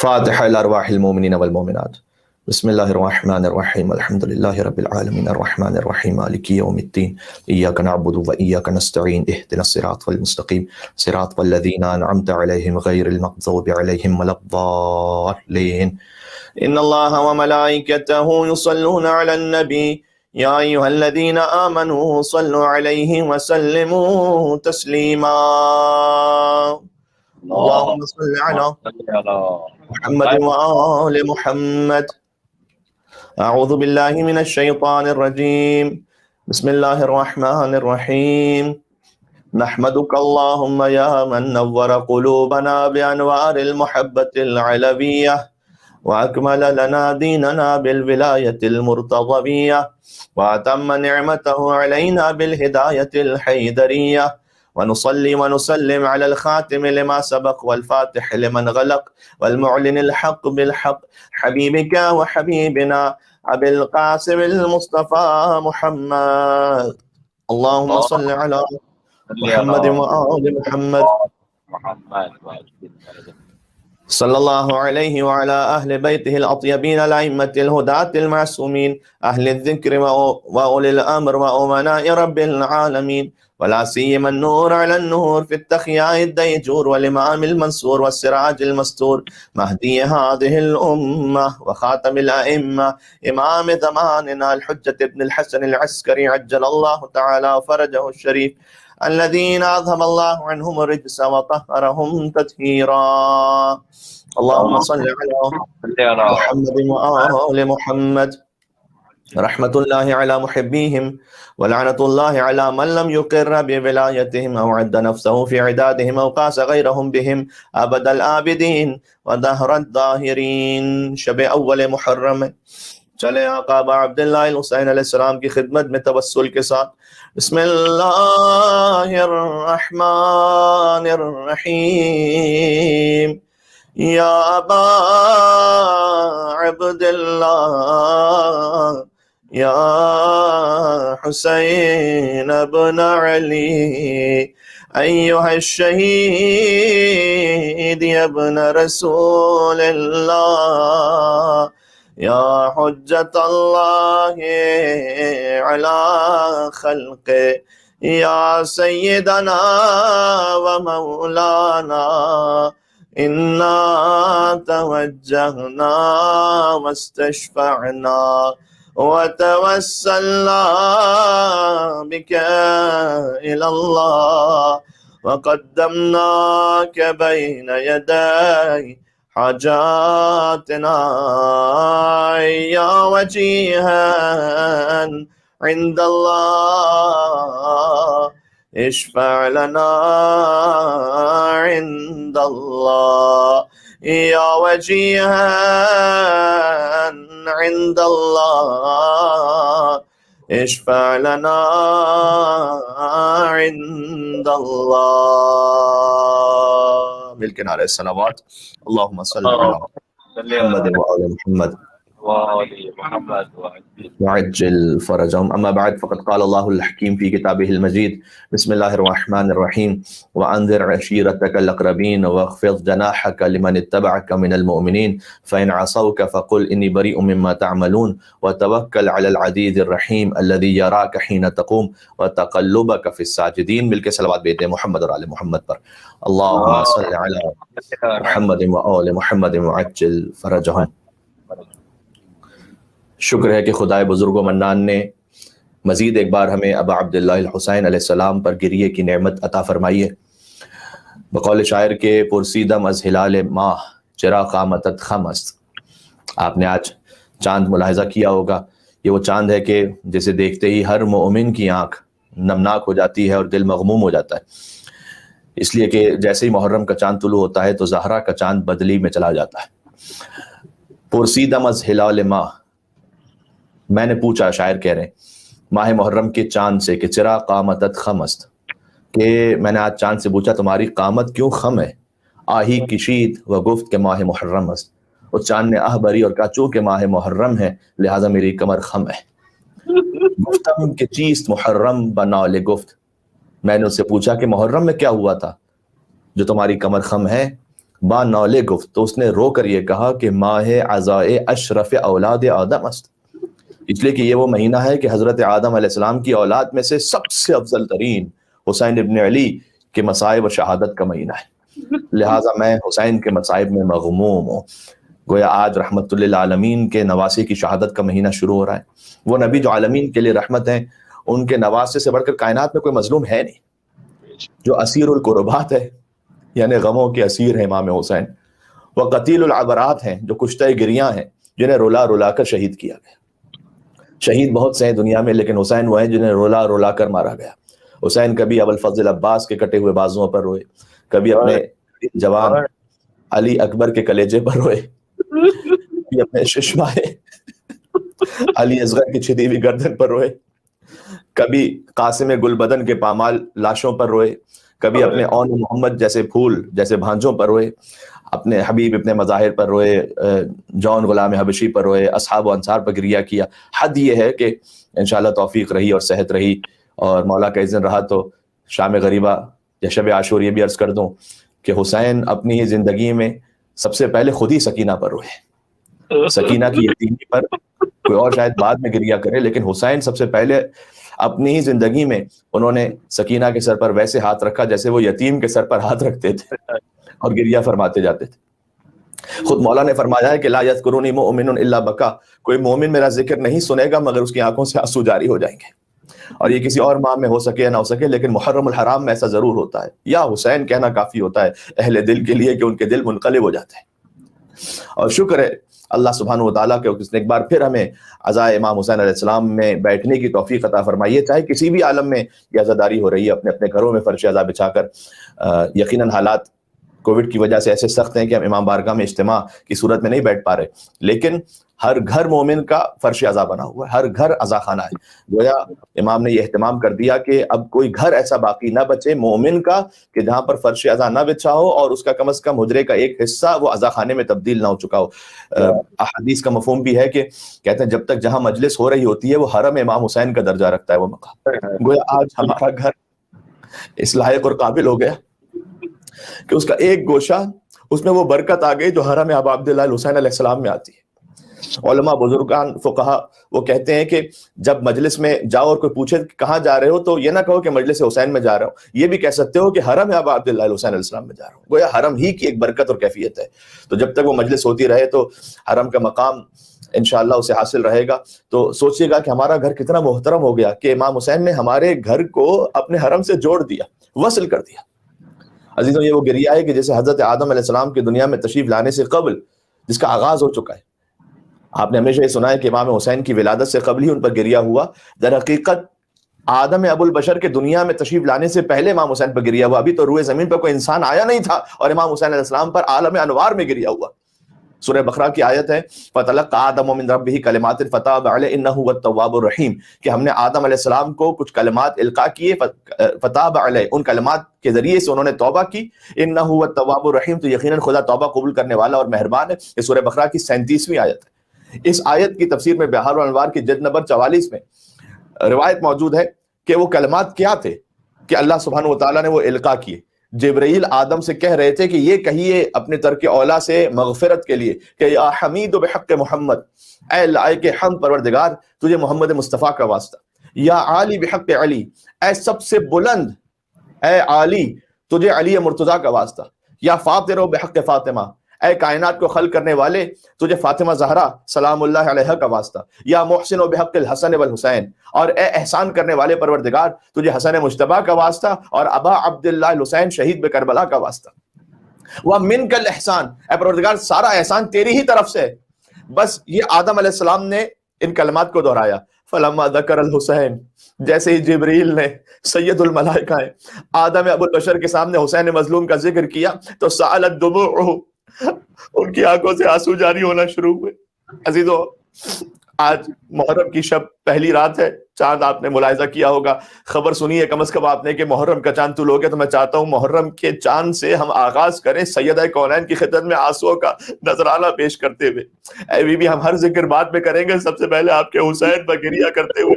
فاتحة لأرواح المؤمنين والمؤمنات. بسم الله الرحمن الرحيم. الحمد لله رب العالمين الرحمن الرحيم مالك يوم الدين إياك نعبد وإياك نستعين اهدنا الصراط المستقيم صراط الذين أنعمت عليهم غير المغضوب عليهم ولا الضالين. إن الله وملائكته يصلون على النبي يا أيها الذين آمنوا صلوا عليه وسلموا تسليما. اللهم صل على محمد وآل محمد. أعوذ بالله من الشيطان الرجيم. بسم الله الرحمن الرحيم. نحمدك اللهم يا من نور قلوبنا بأنوار المحبة العلوية وأكمل لنا ديننا بالولاية المرتضوية وأتم نعمته علينا بالهداية الحيدرية، ونصلي ونسلم على الخاتم لما سبق والفاتح لمن غلق والمعلن الحق بالحق حبيبك وحبيبنا أبي القاسم المصطفى محمد. اللهم صل على محمد وآل محمد صلى الله عليه وعلى أهل بيته الأطيبين الأئمة الهداة المعصومين أهل الذكر وأولي الأمر وأمناء رب العالمين، ولا سيما النور على النور في التخياء الديجور والإمام المنصور والسراج المستور مهدي هذه الأمة وخاتم الأئمة إمام زماننا الحجة ابن الحسن العسكري عجل الله تعالى فرجه الشريف، الذين أذهب الله عنهم الرجس وطهرهم تطهيرا. اللهم صل على محمد وآل محمد. رحمة الله على محبيهم ولعنة الله على من لم يقر بولايتهم أو عد نفسه في عدادهم أو قاس غيرهم بهم أبد الآبدين ودهر الداهرين. شب اول محرم چلے آقا ابا عبداللہ الحسین علیہ السلام کی خدمت میں توسل کے ساتھ بسم اللہ الرحمن الرحیم. یا ابا عبداللہ یا حسین ابن علی ایہا الشہید ابن رسول اللہ یا حجت اللہ علی خلق یا سیدنا و مولانا انا توجہنا واستشفعنا وتوسلنا بك إلى الله وقدمناك بين يدي حاجاتنا يا وجيها عند الله اشفع لنا عند الله يا وجيها عند الله اشفع لنا عند الله. مل کے نعرہ الصلوات. اللهم صل على محمد وآل محمد وعجل فرجهم. أما بعد فقد قال الله الحكيم في كتابه المجيد بسم الله الرحمن الرحيم وأنذر عشيرتك الأقربين واخفض جناحك لمن اتبعك من المؤمنين فإن عصوك فقل إني بريء مما تعملون وتوكل على العزيز الرحيم الذي يراك حين تقوم وتقلبك في الساجدين. مل کے صلوات بیتے ہیں محمد اور آل محمد پر. اللهم صل على محمد وآل محمد وعجل فرجهم. شکر ہے کہ خدائے بزرگ و منان نے مزید ایک بار ہمیں ابا عبداللہ الحسین علیہ السلام پر گریے کی نعمت عطا فرمائی ہے. بقول شاعر کے پرسیدم از ہلال ماہ چرا قامتت خمست. آپ نے آج چاند ملاحظہ کیا ہوگا. یہ وہ چاند ہے کہ جسے دیکھتے ہی ہر مومن کی آنکھ نمناک ہو جاتی ہے اور دل مغموم ہو جاتا ہے، اس لیے کہ جیسے ہی محرم کا چاند طلوع ہوتا ہے تو زہرا کا چاند بدلی میں چلا جاتا ہے. پرسیدم از ہلال ماہ، میں نے پوچھا، شاعر کہہ رہے ہیں ماہ محرم کے چاند سے کہ چرا قامتت خمست، کہ میں نے آج چاند سے پوچھا تمہاری قامت کیوں خم ہے؟ آہی کشید و گفت کہ ماہ محرم است. اس چاند نے آہ بری اور کہا چونکہ ماہ محرم ہے لہٰذا میری کمر خم ہے. گفتم کہ چیست محرم بنال گفت، میں نے اس سے پوچھا کہ محرم میں کیا ہوا تھا جو تمہاری کمر خم ہے؟ با نالے گفت تو اس نے رو کر یہ کہا کہ ماہ عزائے اشرف اولاد آدم است، اس لیے کہ یہ وہ مہینہ ہے کہ حضرت آدم علیہ السلام کی اولاد میں سے سب سے افضل ترین حسین ابن علی کے مصائب و شہادت کا مہینہ ہے، لہٰذا میں حسین کے مصائب میں مغموم ہوں۔ گویا آج رحمت للعالمین کے نواسی کی شہادت کا مہینہ شروع ہو رہا ہے۔ وہ نبی جو عالمین کے لیے رحمت ہیں، ان کے نواسے سے بڑھ کر کائنات میں کوئی مظلوم ہے نہیں۔ جو اسیر القربات ہے یعنی غموں کے اسیر ہیں امام حسین، وہ قتیل العبرات ہیں جو کشتہ گریاں ہیں جنہیں رولا رولا کر شہید کیا گیا۔ شہید بہت سے ہیں دنیا میں، لیکن حسین وہ ہیں جنہیں رولا رولا کر مارا گیا۔ حسین کبھی ابوالفضل عباس کے کٹے ہوئے بازوؤں پر روئے، کبھی اپنے جوان علی اکبر کے کلیجے پر روئے، کبھی اپنے ششمائے علی اصغر کی چھدی ہوئی گردن پر روئے، کبھی قاسم گلبدن کے پامال لاشوں پر روئے، کبھی اپنے اون محمد جیسے پھول جیسے بھانجوں پر روئے، اپنے حبیب ابن مظاہر پر روئے، جون غلام حبشی پر روئے، اصحاب و انصار پر گریہ کیا۔ حد یہ ہے کہ انشاءاللہ توفیق رہی اور صحت رہی اور مولا کا اذن رہا تو شام غریبہ یا شب عاشور یہ بھی عرض کر دوں کہ حسین اپنی ہی زندگی میں سب سے پہلے خود ہی سکینہ پر روئے۔ سکینہ کی یتیمی پر کوئی اور شاید بعد میں گریہ کرے، لیکن حسین سب سے پہلے اپنی ہی زندگی میں انہوں نے سکینہ کے سر پر ویسے ہاتھ رکھا جیسے وہ یتیم کے سر پر ہاتھ رکھتے تھے اور گریہ فرماتے جاتے تھے۔ خود مولا نے فرمایا ہے کہ لا یذکرنی مؤمن الا بکا، کوئی مومن میرا ذکر نہیں سنے گا مگر اس کی آنکھوں سے آنسو جاری ہو جائیں گے۔ اور یہ کسی اور ماہ میں ہو سکے یا نہ ہو سکے، لیکن محرم الحرام میں ایسا ضرور ہوتا ہے۔ یا حسین کہنا کافی ہوتا ہے اہل دل کے لیے کہ ان کے دل منقلب ہو جاتے ہیں۔ اور شکر ہے اللہ سبحانہ و تعالیٰ کہ اس نے ایک بار پھر ہمیں عزائے امام حسین علیہ السلام میں بیٹھنے کی توفیق عطا فرمائی ہے، چاہے کسی بھی عالم میں یہ عزاداری ہو رہی ہے، اپنے اپنے گھروں میں فرش عزا بچھا کر۔ یقیناً حالات کووڈ کی وجہ سے ایسے سخت ہیں کہ ہم امام بارگاہ میں اجتماع کی صورت میں نہیں بیٹھ پا رہے، لیکن ہر گھر مومن کا فرش عزا بنا ہوا ہے، ہر گھر عزا خانہ ہے۔ گویا امام نے یہ اہتمام کر دیا کہ اب کوئی گھر ایسا باقی نہ بچے مومن کا کہ جہاں پر فرش عزا نہ بچھا ہو اور اس کا کم از کم حجرے کا ایک حصہ وہ عزا خانے میں تبدیل نہ ہو چکا ہو۔ احادیث کا مفہوم بھی ہے کہ کہتے ہیں جب تک جہاں مجلس ہو رہی ہوتی ہے وہ حرم امام حسین کا درجہ رکھتا ہے وہ مقام۔ گویا آج ہمارا گھر اس لائق اور قابل ہو گیا کہ اس کا ایک گوشہ، اس میں وہ برکت آ گئی جو حرم ابا عبداللہ الحسین علیہ السلام میں آتی ہے۔ علماء بزرگان فقہا وہ کہتے ہیں کہ جب مجلس میں جاؤ اور کوئی پوچھے کہ کہاں جا رہے ہو تو یہ نہ کہو کہ مجلس حسین میں جا رہا ہوں، یہ بھی کہہ سکتے ہو کہ حرم ابا عبداللہ الحسین علیہ السلام میں جا رہا ہوں۔ گویا حرم ہی کی ایک برکت اور کیفیت ہے، تو جب تک وہ مجلس ہوتی رہے تو حرم کا مقام انشاءاللہ اسے حاصل رہے گا۔ تو سوچئے گا کہ ہمارا گھر کتنا محترم ہو گیا کہ امام حسین نے ہمارے گھر کو اپنے حرم سے جوڑ دیا، وصل کر دیا۔ عزیزوں، یہ وہ گریہ ہے کہ جیسے حضرت آدم علیہ السلام کی دنیا میں تشریف لانے سے قبل جس کا آغاز ہو چکا ہے۔ آپ نے ہمیشہ یہ سنا ہے کہ امام حسین کی ولادت سے قبل ہی ان پر گریہ ہوا، در حقیقت آدم ابو البشر کے دنیا میں تشریف لانے سے پہلے امام حسین پر گریہ ہوا۔ ابھی تو روئے زمین پر کوئی انسان آیا نہیں تھا اور امام حسین علیہ السلام پر عالم انوار میں گریہ ہوا۔ سورہ بقرہ کی آیت ہے فَتَلَقَّىٰ آدَمُ مِن رَبِّهِ كَلِمَاتٍ فَتَابَ عَلَيْهِ إِنَّهُ هُوَ التَّوَّابُ الرَّحِيمُ، کہ ہم نے آدم علیہ السلام کو کچھ کلمات القاء کیے، فَتَابَ عَلَيْهِ، ان کلمات کے ذریعے سے انہوں نے توبہ کی، إِنَّهُ هُوَ التَّوَّابُ الرَّحِيمُ، تو یقیناً خدا توبہ قبول کرنے والا اور مہربان ہے۔ یہ سورہ بقرہ کی 37ویں آیت ہے۔ اس آیت کی تفسیر میں بہار الانوار کی جلد نمبر 44 میں روایت موجود ہے کہ وہ کلمات کیا تھے کہ اللہ سبحانہ وتعالیٰ نے وہ القاء کیے۔ جبرائیل آدم سے کہہ رہے تھے کہ یہ کہیے اپنے ترک اولا سے مغفرت کے لیے کہ یا حمید بحق محمد، اے لائق حمد پروردگار تجھے محمد مصطفیٰ کا واسطہ، یا عالی بحق علی، اے سب سے بلند، اے عالی تجھے علی مرتضیٰ کا واسطہ، یا فاطر بحق فاطمہ، اے کائنات کو خلق کرنے والے تجھے فاطمہ زہرا سلام اللہ علیہ کا واسطہ، یا محسن و بحق الحسن والحسین، اور اے احسان کرنے والے پروردگار تجھے حسن مجتبیٰ کا واسطہ اور ابا عبداللہ الحسین شہید بکربلا کا واسطہ۔ وَمِنْكَ الْإِحْسَانُ، اے پروردگار سارا احسان تیری ہی طرف سے۔ بس یہ آدم علیہ السلام نے ان کلمات کو دہرایا۔ فَلَمَّا ذَكَرَ الْحُسَيْنَ، جیسے ہی جبریل نے سید الملائکہ آدم ابو البشر کے سامنے حسین مظلوم کا ذکر کیا تو سالت دموعہ، ان کی آنکھوں سے آنسو جاری ہونا شروع ہوئے۔ عزیزو، آج محرم کی شب پہلی رات ہے، چاند آپ نے ملاحظہ کیا ہوگا، خبر سنی ہے کم از کم آپ نے کہ محرم کا چاند طلوع ہو گیا، تو میں چاہتا ہوں محرم کے چاند سے ہم آغاز کریں سیدہ کونین کی خدمت میں آنسوؤں کا نذرانہ پیش کرتے ہوئے۔ اے بی بی، ہم ہر ذکر بعد میں کریں گے، سب سے پہلے آپ کے حسین پر گریہ کرتے ہوئے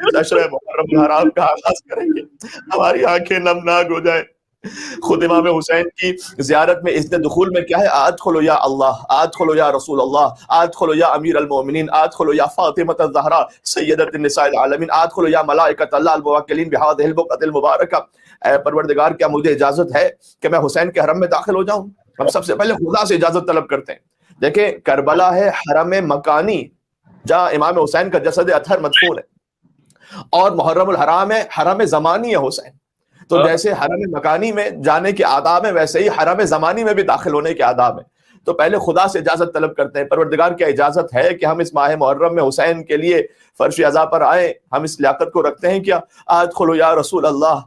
اس عشرہ محرم الحرام کا آغاز کریں گے۔ ہماری آنکھیں نمناک ہو جائیں، خود امام حسین کی زیارت میں اذن دخول میں کیا ہے؟ ادخلوا یا اللہ، ادخلوا یا رسول اللہ، ادخلوا یا امیر المومنین، ادخلوا یا فاطمہ الزہرا سیدۃ النساء العالمین، ادخلوا یا ملائکۃ اللہ الموکلین بہذہ البقعۃ المبارکہ۔ اے پروردگار، کیا مجھے اجازت ہے کہ میں حسین کے حرم میں داخل ہو جاؤں؟ ہم سب سے پہلے خدا سے اجازت طلب کرتے ہیں۔ دیکھیں کربلا ہے حرم مکانی جہاں امام حسین کا جسد اطہر مدفون ہے، اور محرم الحرام ہے حرم زمانی ہے حسین۔ تو جیسے حرم مکانی میں جانے کے آداب ہیں، ویسے ہی حرم زمانی میں بھی داخل ہونے کے آداب ہیں۔ تو پہلے خدا سے اجازت طلب کرتے ہیں، پروردگار کیا اجازت ہے کہ ہم اس ماہ محرم میں حسین کے لیے فرش عزا پر آئیں؟ ہم اس لیاقت کو رکھتے ہیں کیا؟ ادخلوا یا رسول اللہ،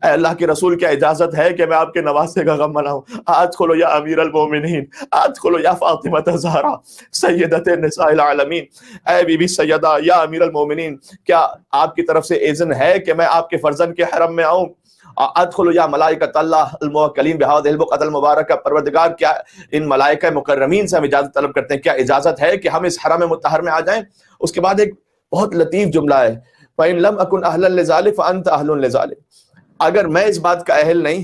اے اللہ کے رسول کیا اجازت ہے کہ میں آپ کے نواسے کا غم مناؤں؟ ادخلوا یا امیر المومنین، ادخلوا یا فاطمہ الزہرا سیدۃ النساء العالمین، اے بی بی سیدہ یا امیر المومنین، کیا آپ کی طرف سے اذن ہے کہ میں آپ کے فرزند کے حرم میں آؤں؟ ادخلوا یا ملائکۃ اللہ الموکلین بہذہ البقعۃ المبارکہ، پروردگار کیا ان ملائکہ مکرمین سے ہم اجازت طلب کرتے ہیں، کیا اجازت ہے کہ ہم اس حرم مطہر میں آ جائیں؟ اس کے بعد ایک بہت لطیف جملہ ہے، فَإِن لَمْ أَكُنْ أَهْلًا لِذَلِكَ فَأَنْتَ أَهْلٌ لِذَلِكَ، اگر میں اس بات کا اہل نہیں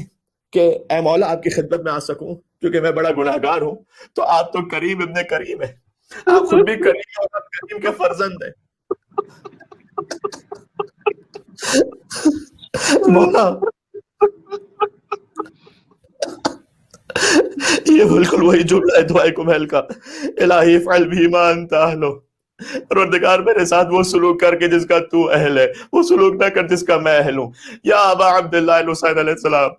کہ اے مولا آپ کی خدمت میں آ سکوں کیونکہ میں بڑا گناہگار ہوں، تو آپ تو کریم ابن کریم ہے، آپ خود بھی کریم اور آپ کریم کے فرزند ہیں۔ مولا یہ بالکل وہی جملہ ہے دعائے کمیل کا، الہی افعل بھی ما انت اہلو، پروردگار میرے ساتھ وہ سلوک کر کے جس کا تو اہل ہے، وہ سلوک نہ کر جس کا میں اہل ہوں۔ یا ابا عبداللہ الحسین علیہ السلام،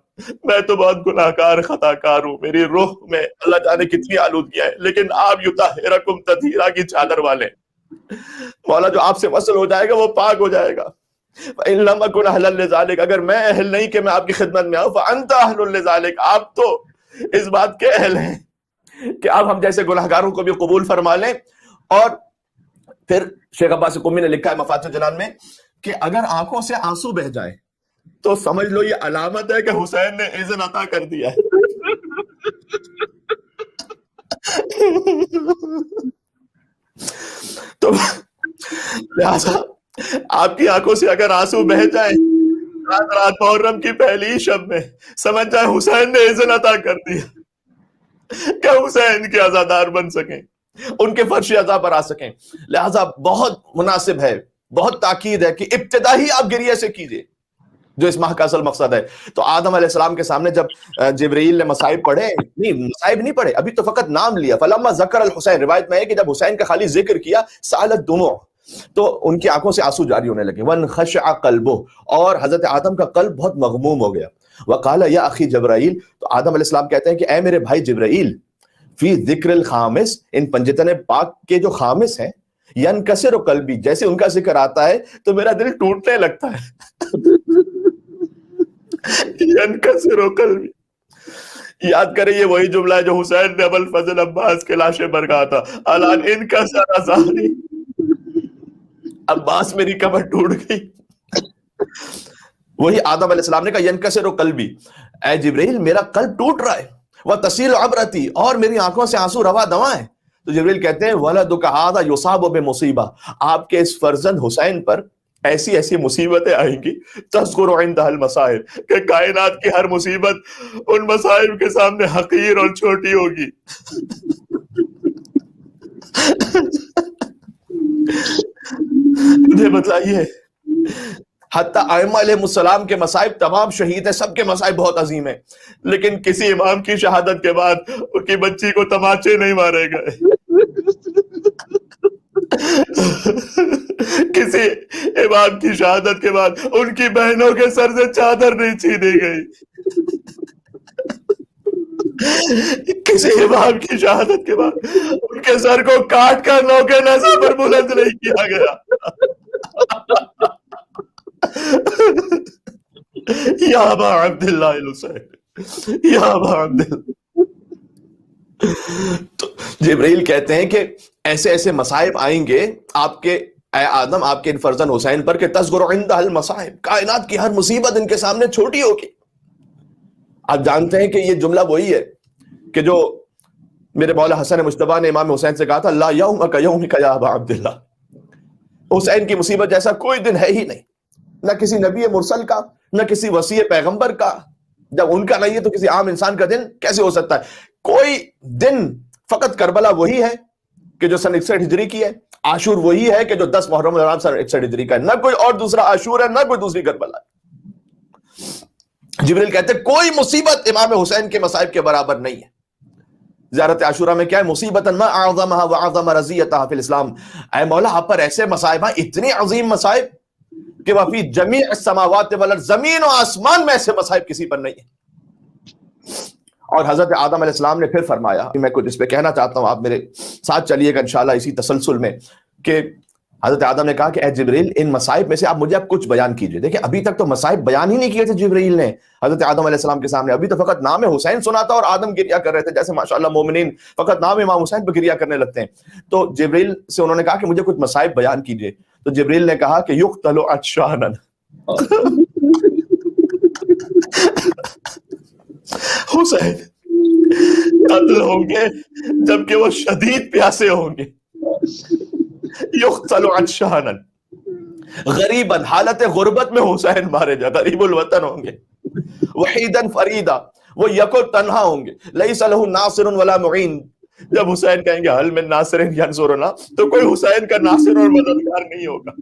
میں تو بہت گناہگار خطا کار ہوں، میری روح میں اللہ جانے کتنی آلودگیاں ہیں، لیکن آپ یطہرکم تطہیرا کی چادر والے، مولا جو آپ سے وصل ہو جائے گا وہ پاک ہو جائے گا۔ فَإِن لَمْ أَكُنْ أَهْلًا لِذَلِكَ، اگر میں اہل نہیں کہ میں آپ کی خدمت میں آؤں، فَأَنْتَ أَهْلٌ لِذَلِكَ، آپ تو اس بات کے اہل ہیں کہ آپ ہم جیسے گناہگاروں کو بھی قبول فرما لیں۔ اور پھر شیخ عباس قمی نے لکھا ہے مفاتیح الجنان میں کہ اگر آنکھوں سے آنسو بہ جائے تو سمجھ لو یہ علامت ہے کہ حسین نے اذن عطا کر دیا ہے۔ تو لہذا آپ کی آنکھوں سے اگر آنسو بہ جائیں رات محرم کی پہلی شب میں، سمجھ جائیں حسین نے اذن عطا کر دیا کہ حسین کے عزادار بن سکیں، ان کے فرش عزا پر آ سکیں۔ لہذا بہت مناسب ہے، بہت تاکید ہے کہ ابتدا ہی آپ گریہ سے کیجئے، جو اس ماہ کا اصل مقصد ہے۔ تو آدم علیہ السلام کے سامنے جب جبرائیل نے مصائب پڑھے، نہیں مصائب نہیں پڑھے، ابھی تو فقط نام لیا، فلما ذکر الحسین، روایت میں ہے کہ جب حسین کا خالی ذکر کیا سالت دموع، تو ان کی آنکھوں سے آنسو جاری ہونے لگے، وانخشع قلبہ، اور حضرت آدم کا قلب بہت مغموم ہو گیا۔ وقال یا اخی جبرائیل، تو آدم علیہ السلام کہتے ہیں کہ اے میرے بھائی جبرائیل، فی ذکر الخامس، ان پنجتن پاک کے جو خامس ہیں، ینکسر قلبی، جیسے ان کا ذکر آتا ہے تو میرا دل ٹوٹنے لگتا ہے۔ ینکسر قلبی، یاد کریں یہ وہی جملہ ہے جو حسین نے ابوالفضل عباس کے لاشے پر کہا تھا، الان انکسر ظہری، عباس میری کمر ٹوٹ گئی۔ وہی آدم علیہ السلام نے کہا ینکسر قلبی، اے جبرائیل میرا قلب ٹوٹ رہا ہے، وتسیل عبرتی، اور میری آنکھوں سے آنسو روا دواں ہیں۔ تو جبرائیل کہتے ہیں ولدک ھذا یصاب بمصیبہ، آپ کے اس فرزند حسین پر ایسی ایسی مصیبتیں آئیں گی، تذکر عندها المصائب، کہ کائنات کی ہر مصیبت ان مصائب کے سامنے حقیر اور چھوٹی ہوگی۔ مجھے بتائیے، حتیٰ ائمہ علیہ السلام کے مصائب تمام شہید ہیں، سب کے مصائب بہت عظیم ہیں، لیکن کسی امام کی شہادت کے بعد ان کی بچی کو تماچے نہیں مارے گئے، کسی امام کی شہادت کے بعد ان کی بہنوں کے سر سے چادر نہیں چھینی گئی، کسی امام کی شہادت کے بعد ان کے سر کو کاٹ کر نوکے نیزہ پر بلند نہیں کیا گیا۔ یا ابا عبداللہ الحسین، یا ابا عبداللہ۔ تو جبرائیل کہتے ہیں کہ ایسے ایسے مصائب آئیں گے آپ کے اے آدم، آپ کے فرزند حسین پر، کہ تذکر عندہ المصائب، کائنات کی ہر مصیبت ان کے سامنے چھوٹی ہوگی۔ آپ جانتے ہیں کہ یہ جملہ وہی ہے کہ جو میرے مولا حسن مجتبیٰ نے امام حسین سے کہا تھا، لا یومک یومک یا ابا عبداللہ، حسین کی مصیبت جیسا کوئی دن ہے ہی نہیں، نہ کسی نبی مرسل کا، نہ کسی وصی پیغمبر کا، جب ان کا نہیں ہے تو کسی عام انسان کا دن کیسے ہو سکتا ہے؟ کوئی دن فقط کربلا وہی ہے کہ جو سن 61 ہجری کی ہے، عاشور وہی ہے کہ جو 10 محرم الحرام سن 61 ہجری کا ہے، نہ کوئی اور دوسرا عاشور ہے، نہ کوئی دوسری کربلا ہے۔ جبریل کہتے ہیں کوئی مصیبت امام حسین کے مصائب کے برابر نہیں ہے۔ زیارت عاشورہ میں کیا ہے؟ مصیبتاً ما اعظمها واعظم رضیتها فی الاسلام، اے مولا آپ پر ایسے مصائب ہیں، اتنے عظیم مصائب کہ وفی جمیع السماوات والارض، زمین و آسمان میں ایسے مصائب کسی پر نہیں ہے۔ اور حضرت آدم علیہ السلام نے پھر فرمایا، میں کچھ اس پہ کہنا چاہتا ہوں، آپ میرے ساتھ چلیے گا انشاءاللہ اسی تسلسل میں، کہ حضرت آدم نے کہا کہ اے جبریل ان مصائب میں سے آپ مجھے اب کچھ بیان کیجئے۔ دیکھیں ابھی تک تو مصائب بیان ہی نہیں کیے تھے جبریل نے حضرت آدم علیہ السلام کے سامنے، ابھی تو فقط نام حسین سنا تھا اور آدم گریہ کر رہے تھے، جیسے ماشاءاللہ مومنین فقط نام امام حسین پہ گریہ کرنے لگتے ہیں۔ تو جبریل سے انہوں نے کہا کہ مجھے کچھ مصائب بیان کیجئے، تو جبریل نے کہا کہ یقتل عطشانا، حسین قتل ہوں گے جبکہ وہ شدید پیاسے ہوں گے، یقتل عطشانا، غریباً حالت غربت میں حسین مارے جائے، غریب الوطن ہوں گے، وحیداً فریدا، وہ یکو تنہا ہوں گے، لیس لہ ناصر ولا معین، جب حسین کہیں گے حل من ناصر ینصرنا، تو کوئی حسین کا ناصر اور مددگار نہیں ہوگا۔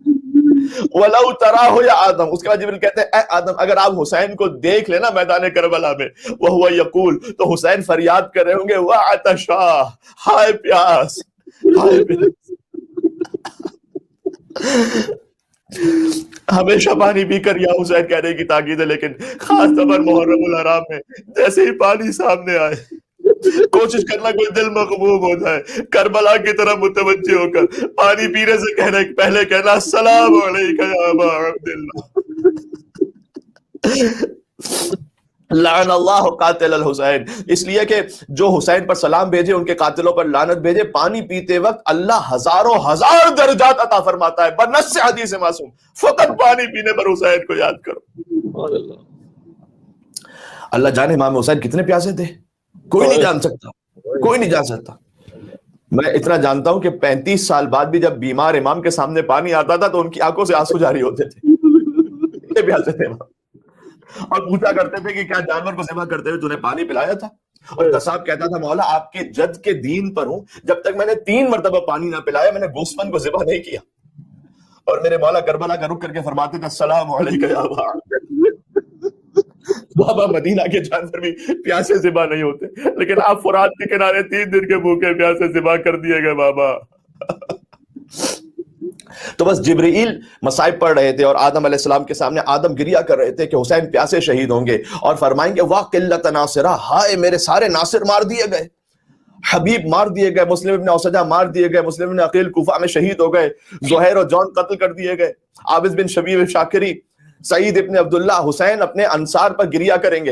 وَلَوْ تَرَاهُ يَا آدم، اس کے بعد جبریل کہتے ہیں اے آدم اگر آپ حسین کو دیکھ لینا میدان کربلا میں، وَهُوَ يَقُول، تو حسین فریاد کر رہے ہوں گے وَعَطَشَا، ہائے پیاس، ہائے پیاس۔ ہمیشہ پانی پی کر یا حسین کہنے کی تاکید ہے، لیکن خاص طور پر محرم الحرام میں جیسے ہی پانی سامنے آئے کوشش کرنا کوئی دل مغموم ہو جائے، کربلا کی طرف متوجہ ہو کر پانی پینے سے پہلے کہنا السلام علیکم یا ابا عبداللہ، لعن اللہ قاتل الحسین، اس لیے کہ جو حسین پر سلام بھیجے ان کے قاتلوں پر لعنت بھیجے، پانی پیتے وقت اللہ ہزاروں ہزار درجات عطا فرماتا ہے بنص حدیث معصوم، فقط پانی پینے پر حسین کو یاد کرو۔ اللہ جانے امام حسین کتنے پیاسے تھے، کوئی نہیں جان سکتا، کوئی نہیں جان سکتا۔ میں اتنا جانتا ہوں کہ 35 سال بعد بھی جب بیمار امام کے سامنے پانی آتا تھا تو ان کی آنکھوں سے آنسو جاری ہوتے تھے، اتنے پیاسے تھے امام۔ اور پوچھا کرتے تھے کہ کیا جانور کو ذبح کرتے ہوئے تُونے پانی پلایا تھا؟ اور قصاب کہتا تھا مولا آپ کے جد کے دین پر ہوں، جب تک میں نے 3 مرتبہ پانی نہ پلایا میں نے گوسفند کو ذبح نہیں کیا۔ اور میرے مولا کربلا کا رخ کر کے فرماتے تھے السلام علیکم یا ابا عبداللہ۔ بابا مدینہ کے جانور بھی پیاسے ذبح نہیں ہوتے، لیکن آپ فرات کے کنارے 3 دن کے بھوکے پیاسے ذبح کر دیے گئے بابا۔ تو بس جبرائیل مصائب پڑھ رہے تھے اور آدم علیہ السلام کے سامنے آدم گریہ کر رہے تھے کہ حسین پیاسے شہید ہوں گے، اور فرمائیں گے واہ قلت ناصرہ، ہائے میرے سارے ناصر مار دیے گئے، حبیب مار دیے گئے، مسلم ابن اوسجہ مار دیے گئے، مسلم ابن عقیل کوفہ میں شہید ہو گئے، زہیر اور جون قتل کر دیے گئے، عابد بن شبیب شاکری، سعید ابن عبداللہ، حسین اپنے انصار پر گریہ کریں گے،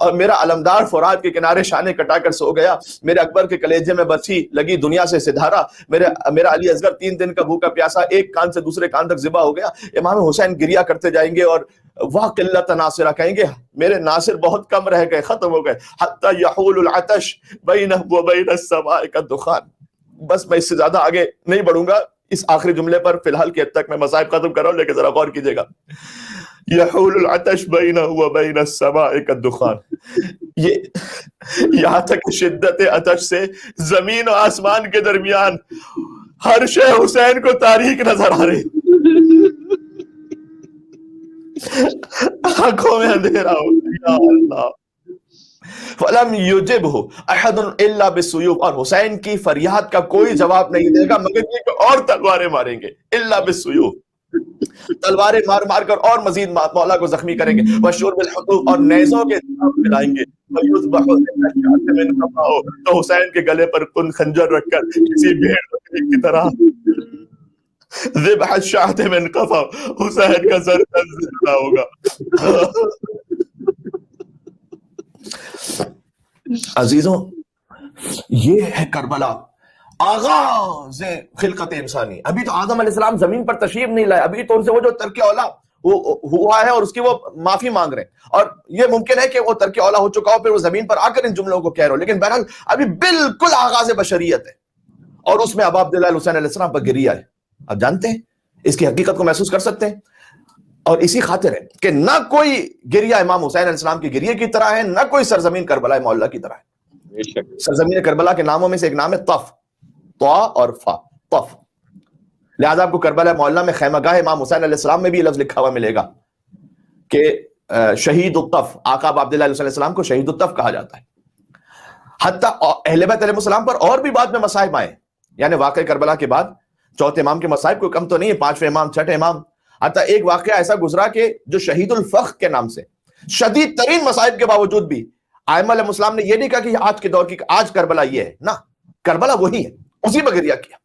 اور میرا علمدار فرات کے کنارے شانے کٹا کر سو گیا، میرے اکبر کے کلیجے میں بچی لگی دنیا سے سدھارا، میرا علی اصغر 3 دن کا بھوکا پیاسا ایک کان سے دوسرے کان تک ذبح ہو گیا۔ امام حسین گریہ کرتے جائیں گے اور واہ قلت ناصرہ کہیں گے میرے ناصر بہت کم رہ گئے، ختم ہو گئے، حتی یحول العطش بینہ و بین السماء کالدخان۔ بس میں اس سے زیادہ آگے نہیں بڑھوں گا، اس آخری جملے پر فی الحال کی حد تک میں مصائب ختم کر رہا ہوں، لیکن ذرا غور کیجئے گا، یحول العطش بینہ و بین السماء کالدخان، یہاں تک شدت عطش سے زمین و آسمان کے درمیان ہر شے حسین کو تاریک نظر آ رہی، آنکھوں میں اندھیرا ہو، یا اللہ۔ فَلَمْ يُجِبْهُ أَحَدٌ إِلَّا بِالسُّيُوفِ، اور حسین کی فریاد کا کوئی جواب نہیں دے گا مگر یہ کہ اور تلواریں ماریں گے، إِلَّا بِالسُّيُوفِ، تلواریں مار مار کر اور مزید مولا کو زخمی کریں گے، وَشُرْبِ الْحُطُوفِ، اور نیزوں کے جام پلائیں گے، وَيُذْبَحُ الشَّعْثَ مِنْ قَفَاهُ، تو حسین کے گلے پر کن خنجر رکھ کر کسی بھیڑ بکری کی طرح ذبح الشاة من قفا، حسین کا سر زندہ ہوگا۔ عزیزوں یہ ہے کربلا، آغاز خلقت انسانی۔ ابھی تو آدم علیہ السلام زمین پر تشریف نہیں لائے، ابھی تو ان سے وہ جو ترک اولا ہوا ہے اور اس کی وہ معافی مانگ رہے ہیں، اور یہ ممکن ہے کہ وہ ترک اولا ہو چکا ہو پھر وہ زمین پر آ کر ان جملوں کو کہہ رہے ہو، لیکن بہرحال ابھی بالکل آغاز بشریت ہے، اور اس میں ابا عبداللہ حسین علیہ السلام پر گریہ ہے۔ اب جانتے ہیں اس کی حقیقت کو محسوس کر سکتے ہیں؟ اور اسی خاطر ہے کہ نہ کوئی گریہ امام حسین علیہ السلام کے گریے کی طرح ہے، نہ کوئی سرزمین کربلا معلّہ کی طرح ہے۔ سرزمین کربلا کے ناموں میں سے ایک نام ہے طف، طا اور فا، طف۔ لہذا آپ کو کربلا معلّہ میں خیمہ گاہ امام حسین علیہ السلام میں بھی لفظ لکھا ہوا ملے گا کہ شہید الطف، آقا عبداللہ علیہ السلام کو شہید الطف کہا جاتا ہے۔ حتیٰ اہل بیت علیہ السلام پر اور بھی بعد میں مصائب آئے، یعنی واقعہ کربلا کے بعد چوتھے امام کے مصائب کوئی کم تو نہیں ہے، پانچویں امام، چھٹے امام، حتیٰ ایک واقعہ ایسا گزرا کہ جو شہید الفخ کے نام سے شدید ترین مصائب کے باوجود بھی ائمہ علیہ السلام نے یہ نہیں کہا کہ آج کے دور کی آج کربلا یہ ہے، نہ، کربلا وہی ہے، اسی پر گریہ کیا۔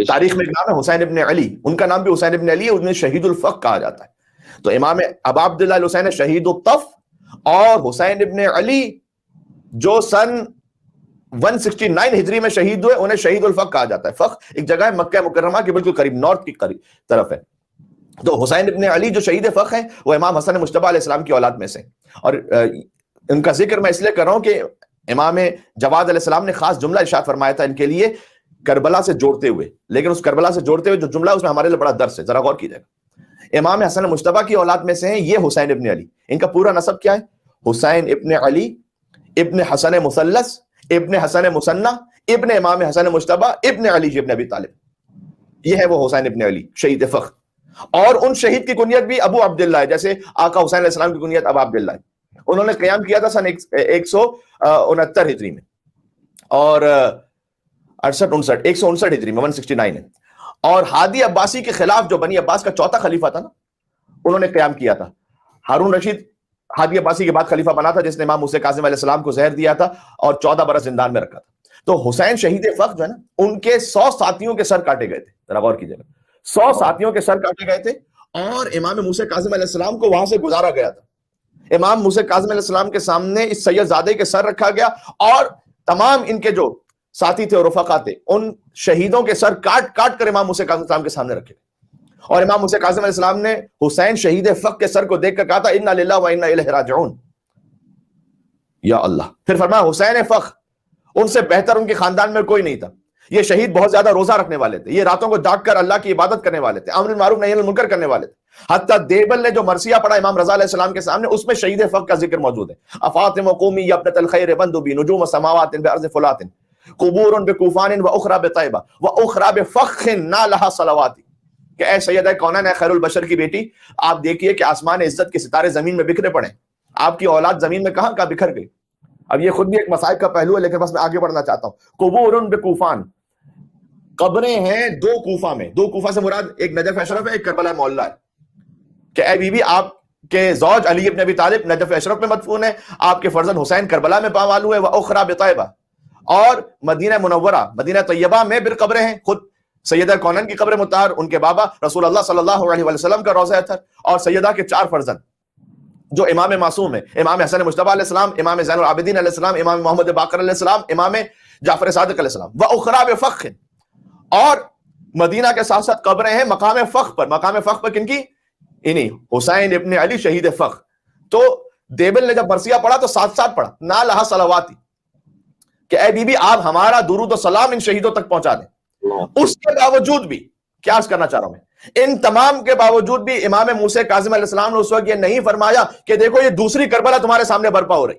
تاریخ میں ایک نام ہے حسین ابن علی، ان کا نام بھی حسین ابن علی ہے، انہیں شہید الفخ کہا جاتا ہے۔ تو امام ابا عبداللہ الحسین شہید الطف اور حسین ابن علی جو سن 169 ہجری میں شہید ہوئے، انہیں شہید الفخ کہا جاتا ہے۔ فخ ایک جگہ ہے مکہ مکرمہ کے بالکل قریب، نارتھ کی قریب طرف ہے۔ تو حسین ابن علی جو شہید فخ ہیں وہ امام حسن مجتبی علیہ السلام کی اولاد میں سے، اور ان کا ذکر میں اس لیے کر رہا ہوں کہ امام جواد علیہ السلام نے خاص جملہ ارشاد فرمایا تھا ان کے لیے کربلا سے جوڑتے ہوئے، لیکن اس کربلا سے جوڑتے ہوئے جو جملہ اس میں ہمارے لیے بڑا درس ہے، ذرا غور کیجیے گا۔ امام حسن مجتبی کی اولاد میں سے ہیں یہ حسین ابن علی، ان کا پورا نسب کیا ہے؟ حسین ابن علی ابن حسن مثلث ابن حسن مثنى ابن امام حسن مجتبی ابن علی ابن ابی طالب، یہ ہے وہ حسین ابن علی شہید فخر۔ اور ان شہید کی کنیت بھی ابو عبداللہ ہے، جیسے آقا حسین علیہ السلام کی کنیت ابا عبداللہ ہے۔ انہوں نے قیام کیا تھا سن 169 ہجری میں، اور 159 ہجری میں 169 ہے، اور ہادی عباسی کے خلاف جو بنی عباس کا چوتھا خلیفہ تھا نا، انہوں نے قیام کیا تھا۔ ہارون رشید ہادی عباسی کے بعد خلیفہ بنا تھا، جس نے امام موسیٰ کاظم علیہ السلام کو زہر دیا تھا اور 14 برس زندان میں رکھا تھا۔ تو حسین شہید فخر جو ہے نا، ان کے 100 ساتھیوں کے سر کاٹے گئے تھے، ذرا غور کیجیے گا، 100 ساتھیوں کے سر کاٹے گئے تھے، اور امام موسیٰ کاظم علیہ السلام کو وہاں سے گزارا گیا تھا۔ امام موسیٰ کاظم علیہ السلام کے سامنے اس سید زادے کے سر رکھا گیا، اور تمام ان کے جو ساتھی تھے اور رفقا تھے، ان شہیدوں کے سر کاٹ کاٹ کر امام موسیٰ کاظم السلام کے سامنے رکھے۔ اور امام موسیٰ کاظم علیہ السلام نے حسین شہید فخر کے سر کو دیکھ کر کہا تھا انا للہ و انا الیہ راجعون، یا اللہ۔ پھر فرمایا حسین فخر، ان سے بہتر ان کے خاندان میں کوئی نہیں تھا، یہ شہید بہت زیادہ روزہ رکھنے والے تھے، یہ راتوں کو جاگ کر اللہ کی عبادت کرنے والے تھے، امر بالمعروف نہی عن المنکر کرنے والے تھے۔ حتیٰ دیبل نے جو مرثیہ پڑھا امام رضا علیہ السلام کے سامنے، اس میں شہید فخر کا ذکر موجود ہے۔ افاطم قومی یا ابنۃ الخیر بندبی نجوم السماوات بارض فلات قبور بکوفان واخری بطیبہ واخری بفخر نالھا صلوات، کہ اے سیدہ کونین، اے خیر البشر کی بیٹی، آپ دیکھیے کہ آسمان عزت کے ستارے زمین میں بکھرے پڑے، آپ کی اولاد زمین میں کہاں کہاں بکھر گئی۔ اب یہ خود بھی ایک مسائل کا پہلو ہے، لیکن بس میں آگے بڑھنا چاہتا ہوں۔ قبور بکوفان، قبریں ہیں دو کوفہ میں، دو کوفہ سے مراد ایک نجف اشرف ہے، ایک کربلا معلیٰ ہے، کہ اے بی بی آپ کے زوج علی ابن ابی طالب نجف اشرف میں مدفون ہے، آپ کے فرزند حسین کربلا میں پامال ہوئے، واخری بطیبہ، اور مدینہ منورہ مدینہ طیبہ میں بھی قبریں ہیں، خود سیدہ کونین کی قبر مطہر، ان کے بابا رسول اللہ صلی اللہ علیہ وسلم کا روضہ اطہر، اور سیدہ کے 4 فرزند جو امام معصوم ہے، امام حسن مجتبی علیہ السلام، امام زین العابدین علیہ السلام، امام محمد باقر علیہ السلام، امام جعفر صادق علیہ السلام، واخری بفخر، اور مدینہ کے ساتھ ساتھ قبریں ہیں مقام فخر پر۔ مقام فخر پر کن کی؟ انہی حسین ابن علی شہید فخر۔ تو دیبل نے جب مرثیہ پڑھا تو ساتھ ساتھ پڑھا نالھا صلواتی، کہ اے بی بی آپ ہمارا درود و سلام ان شہیدوں تک پہنچا دیں۔ اس کے باوجود بھی کیا عرض کرنا چاہ رہا ہوں میں، ان تمام کے باوجود بھی امام موسیٰ کاظم علیہ السلام نے اس وقت یہ نہیں فرمایا کہ دیکھو یہ دوسری کربلا تمہارے سامنے برپا ہو رہی،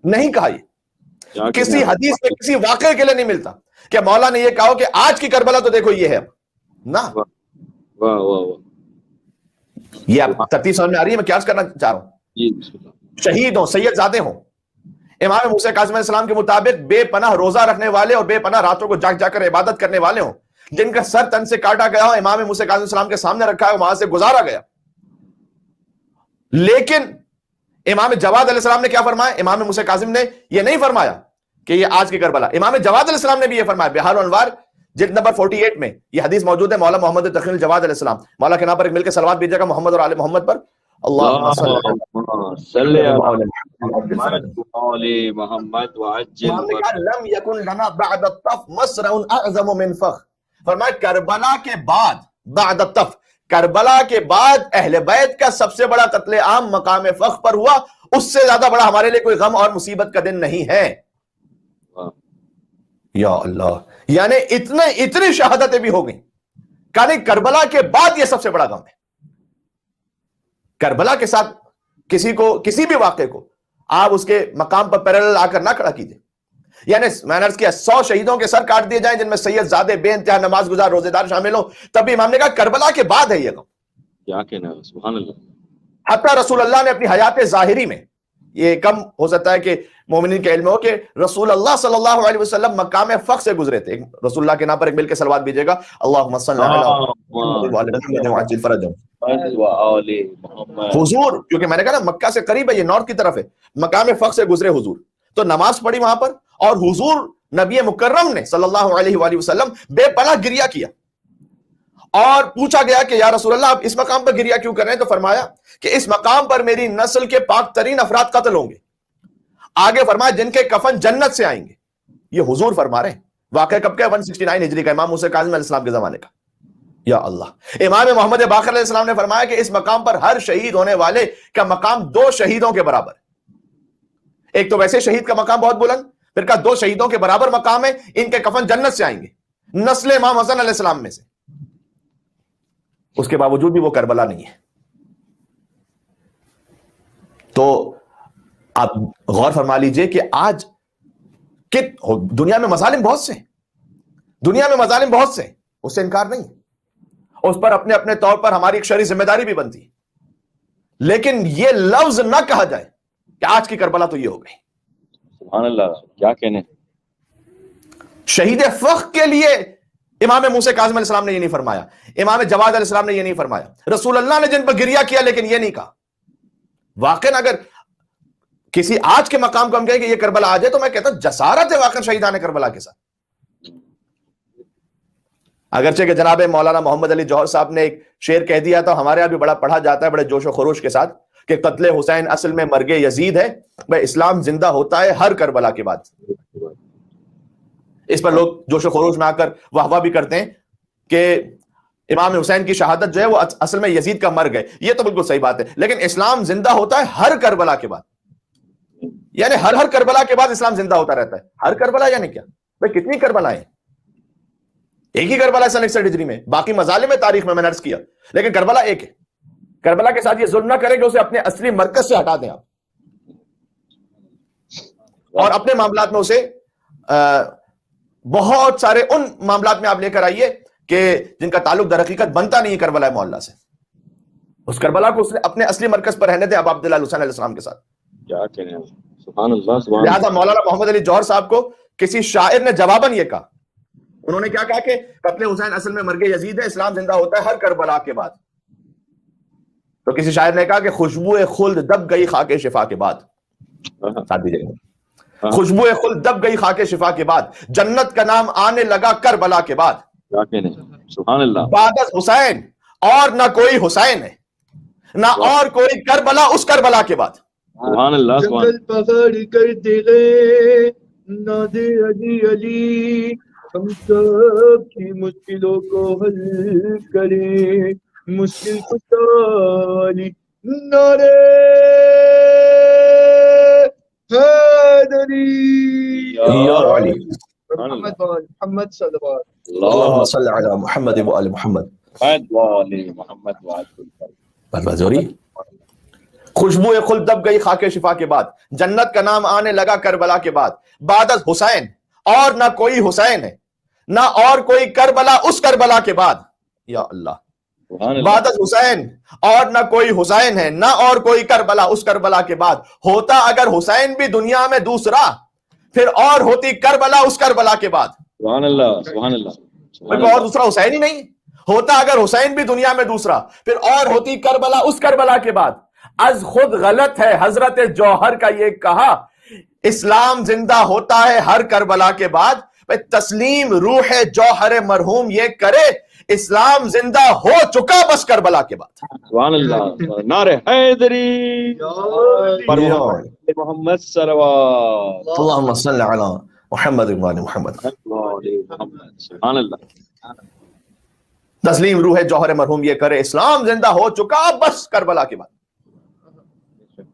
نہیں کہا۔ یہ کسی حدیث میں کسی واقعے کے لیے نہیں ملتا کہ مولا نے یہ کہا کہ آج کی کربلا تو دیکھو یہ ہے، نہ۔ یہ ترتیب سمجھ میں آ رہی ہے میں کیا عرض کرنا چاہ رہا ہوں؟ شہید ہوں، سید زادے ہوں، امام موسیٰ کاظم علیہ السلام کے مطابق بے پناہ روزہ رکھنے والے اور بے پناہ راتوں کو جاگ جا کر عبادت کرنے والے ہوں، جن کا سر تن سے کاٹا گیا ہو، امام موسیٰ کاظم علیہ السلام کے سامنے رکھا ہے، وہاں سے گزارا گیا۔ لیکن امام جواد علیہ السلام نے کیا فرمایا؟ امام موسیٰ کاظم نے یہ نہیں فرمایا کہ یہ آج کی کربلا، امام جواد علیہ السلام نے بھی یہ فرمایا۔ بہار الانوار جلد نمبر 48 میں یہ حدیث موجود ہے، مولا محمد تقی الجواد علیہ السلام۔ مولا کے نام پر ایک مل کے صلوات بھیجیے گا محمد اور آل محمد پر۔ اللہم صلی علی محمد وعجل لم یکن لنا بعد الطف مسرع اعظم من فخر۔ فرمایا کربلا کے بعد، بعد الطف، کربلا کے بعد اہل بیت کا سب سے بڑا قتل عام مقام فخر پر ہوا، اس سے زیادہ بڑا ہمارے لیے کوئی غم اور مصیبت کا دن نہیں ہے۔ یا اللہ، یعنی اتنی شہادتیں بھی ہو گئیں کہا نہیں، کربلا کے بعد یہ سب سے بڑا غم ہے. کربلا کے ساتھ کسی بھی واقعے کو آپ اس کے مقام پر پیرالل آ کر نہ کھڑا کیجیے. یعنی میں نے عرض کیا 100 شہیدوں کے سر کاٹ دیے جائیں جن میں سید زادے بے انتہا نماز گزار روزے دار شامل ہوں، تب بھی امام نے کہا کربلا کے بعد ہے یہ غم. کیا کہنا ہے، سبحان اللہ. حتیٰ رسول اللہ نے اپنی حیات ظاہری میں، یہ کم ہو سکتا ہے کہ مومنین کے علم ہو کہ رسول اللہ صلی اللہ علیہ وسلم مقام فخر سے گزرے تھے. رسول اللہ کے نام پر ایک مل کے صلوات بھیجیے گا، اللہم صلی علی وعجل فرجہم. حضور، کیونکہ میں نے کہا نا مکہ سے قریب ہے، یہ نارتھ کی طرف ہے، مقام فخر سے گزرے حضور، تو نماز پڑھی وہاں پر، اور حضور نبی مکرم نے صلی اللہ علیہ وآلہ وسلم بے پناہ گریہ کیا. اور پوچھا گیا کہ یا رسول اللہ آپ اس مقام پر گریہ کیوں کر رہے ہیں؟ تو فرمایا کہ اس مقام پر میری نسل کے پاک ترین افراد قتل ہوں گے. آگے فرمایا جن کے کفن جنت سے آئیں گے. یہ حضور فرما رہے ہیں. واقعہ کب کا؟ 169 ہجری کا، امام موسیٰ کاظم علیہ السلام کے زمانے کا. یا اللہ. امام محمد باقر علیہ السلام نے فرمایا کہ اس مقام پر ہر شہید ہونے والے کا مقام 2 شہیدوں کے برابر. ایک تو ویسے شہید کا مقام بہت بلند، پھر کہا 2 شہیدوں کے برابر مقام ہے، ان کے کفن جنت سے آئیں گے، نسل امام حسن علیہ السلام میں سے. اس کے باوجود بھی وہ کربلا نہیں ہے. تو آپ غور فرما لیجئے کہ آج دنیا میں مظالم بہت سے ہیں، دنیا میں مظالم بہت سے ہیں، اس سے انکار نہیں. اس پر اپنے اپنے طور پر ہماری ایک شرعی ذمہ داری بھی بنتی ہے. لیکن یہ لفظ نہ کہا جائے کہ آج کی کربلا تو یہ ہو گئی. سبحان اللہ، کیا کہنے. شہید فخر کے لیے امام موسیٰ کاظم علیہ السلام نے یہ نہیں فرمایا، امام جواد علیہ السلام نے یہ نہیں فرمایا، رسول اللہ نے جن پر گریہ کیا لیکن یہ نہیں کہا. واقعاً اگر کسی آج کے مقام کو ہم کہیں کہ یہ کربلا آ جائے تو میں کہتا ہوں جسارت ہے واقعاً شہیدان کربلا کے ساتھ. اگرچہ کہ جناب مولانا محمد علی جوہر صاحب نے ایک شعر کہہ دیا تو ہمارے یہاں بھی بڑا پڑھا جاتا ہے بڑے جوش و خروش کے ساتھ کہ قتل حسین اصل میں مرگ یزید ہے، بھائی اسلام زندہ ہوتا ہے ہر کربلا کے بعد. اس پر لوگ جوش و خروش میں آ کر واہ واہ بھی کرتے ہیں کہ امام حسین کی شہادت جو ہے وہ اصل میں یزید کا مرگ ہے. یہ تو بالکل صحیح بات ہے، لیکن اسلام زندہ ہوتا ہے ہر کربلا کے بعد. یعنی ہر کربلا کے بعد اسلام زندہ ہوتا رہتا ہے. ہر کربلا یعنی کیا بھائی؟ کتنی کربلائیں؟ ایک ہی کربلا 161 ہجری میں، باقی مظالم تاریخ میں نے عرض کیا، لیکن کربلا ایک ہے. کربلا کے ساتھ یہ ظلم نہ کریں کہ اسے اپنے اصلی مرکز سے ہٹا دیں آپ، اور اپنے معاملات میں اسے بہت سارے ان معاملات میں آپ لے کر آئیے کہ جن کا تعلق در حقیقت بنتا نہیں کربلا معلّہ سے. اس کربلا کو اپنے اصلی مرکز پر رہنے دیں اب عبداللہ حسین علیہ السلام کے ساتھ. کیا کہنے. سبحان اللہ، سبحان اللہ. لہذا مولانا محمد علی جوہر صاحب کو کسی شاعر نے جواباً یہ کہا، انہوں نے کیا کہا کہ قتل حسین اصل میں مرگ یزید ہے، اسلام زندہ ہوتا ہے ہر کربلا کے بعد. تو کسی شاعر نے کہا کہ خوشبو خلد دب گئی خاک شفا کے بعد. ساتھ دیجیے گا، خوشبو خلد دب گئی خاک شفا کے بعد، جنت کا نام آنے لگا کربلا کے بعد. کیا کہنے. سبحان اللہ. بعد از حسین اور نہ کوئی حسین ہے، نہ اور کوئی کربلا اس کربلا کے بعد. سبحان اللہ. جنگل پہاڑ کر دے نادے علی علی، ہم سب کی مشکلوں کو حل کرے، مشکل کشالی نعرے حیدری. یا علی محمد محمد صلی اللہ علیہ وسلم. اللہم صلی علی محمد و آل محمد. خوشبو خلد دب گئی خاک شفا کے بعد، جنت کا نام آنے لگا کربلا کے بعد. بعد از حسین اور نہ کوئی حسین ہے، نہ اور کوئی کربلا اس کربلا کے بعد. یا اللہ. بعد از حسین اور نہ کوئی حسین ہے، نہ اور کوئی کربلا اس کربلا کے بعد. ہوتا اگر حسین بھی دنیا میں دوسرا، پھر اور ہوتی کربلا اس کربلا کے بعد. سبحان اللہ، سبحان اللہ. اور دوسرا حسین ہی نہیں. ہوتا اگر حسین بھی دنیا میں دوسرا، پھر اور ہوتی کربلا اس کربلا کے بعد. از خود غلط ہے حضرت جوہر کا یہ کہا، اسلام زندہ ہوتا ہے ہر کربلا کے بعد. تسلیم روح جوہر مرحوم یہ کرے، اسلام زندہ ہو چکا بس کربلا کے بعد. سبحان اللہ. نعرہ حیدری پر محمد صلوات. اللہم صلی علی محمد و آل محمد. سبحان اللہ. تسلیم روح جوہر مرحوم یہ کرے، اسلام زندہ ہو چکا بس کربلا کے بعد.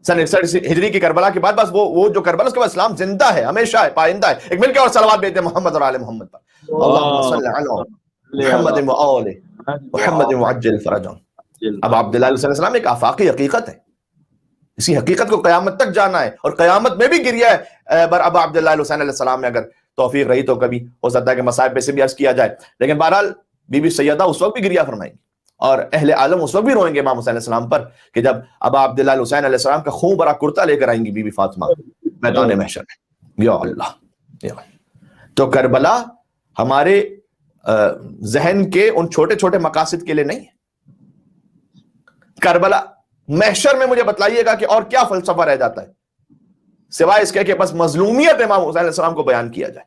سن 61 ہجری کی کربلا کے بعد بس وہ جو کربلا اس کے بعد اسلام زندہ ہے، ہمیشہ ہے، پائندہ ہے. ایک مل کے اور صلوات بھیجتے ہیں محمد اور آل محمد پر. اللہم صلی علی محمد و آل محمد معجل فرجهم. اب عبداللہ علیہ السلام ایک آفاقی حقیقت ہے، اسی حقیقت کو قیامت تک جانا ہے، اور قیامت میں بھی گریا ہے بر ابا عبداللہ علیہ السلام میں اگر توفیق رہی تو کبھی ہو سکتا ہے کہ مصائب پہ سے بھی عرض کیا جائے. لیکن بہرحال بی بی سیدہ اس وقت بھی گریا فرمائیں گی، اور اہل عالم اس وقت بھی روئیں گے امام حسین علیہ السلام پر کہ جب ابا عبداللہ حسین علیہ السلام کا خون بھرا کرتا لے کر آئیں گی بی بی فاطمہ میدان محشر میں. یا اللہ، یا اللہ. تو کربلا ہمارے ذہن کے ان چھوٹے چھوٹے مقاصد کے لیے نہیں ہے. کربلا محشر میں مجھے بتلائیے گا کہ اور کیا فلسفہ رہ جاتا ہے سوائے اس کے کہ بس مظلومیت امام حسین علیہ السلام کو بیان کیا جائے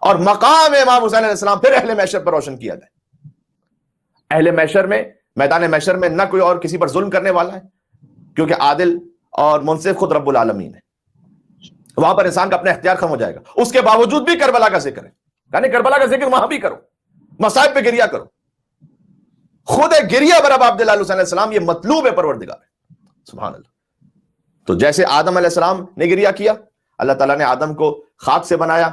اور مقام امام حسین علیہ السلام پھر اہل محشر پر روشن کیا جائے. اہل محشر میں، میدان محشر میں نہ کوئی اور کسی پر ظلم کرنے والا ہے، کیونکہ عادل اور منصف خود رب العالمین ہے. وہاں پر انسان کا اپنا اختیار ختم ہو جائے گا. اس کے باوجود بھی کربلا کا ذکر ہے، یعنی کربلا کا ذکر وہاں بھی کرو، مصائب پہ گریا کرو. خود گریہ بر ابا عبداللہ علیہ السلام یہ مطلوب ہے پروردگار ہے. سبحان اللہ. تو جیسے آدم علیہ السلام نے گریہ کیا، اللہ تعالیٰ نے آدم کو خاک سے بنایا،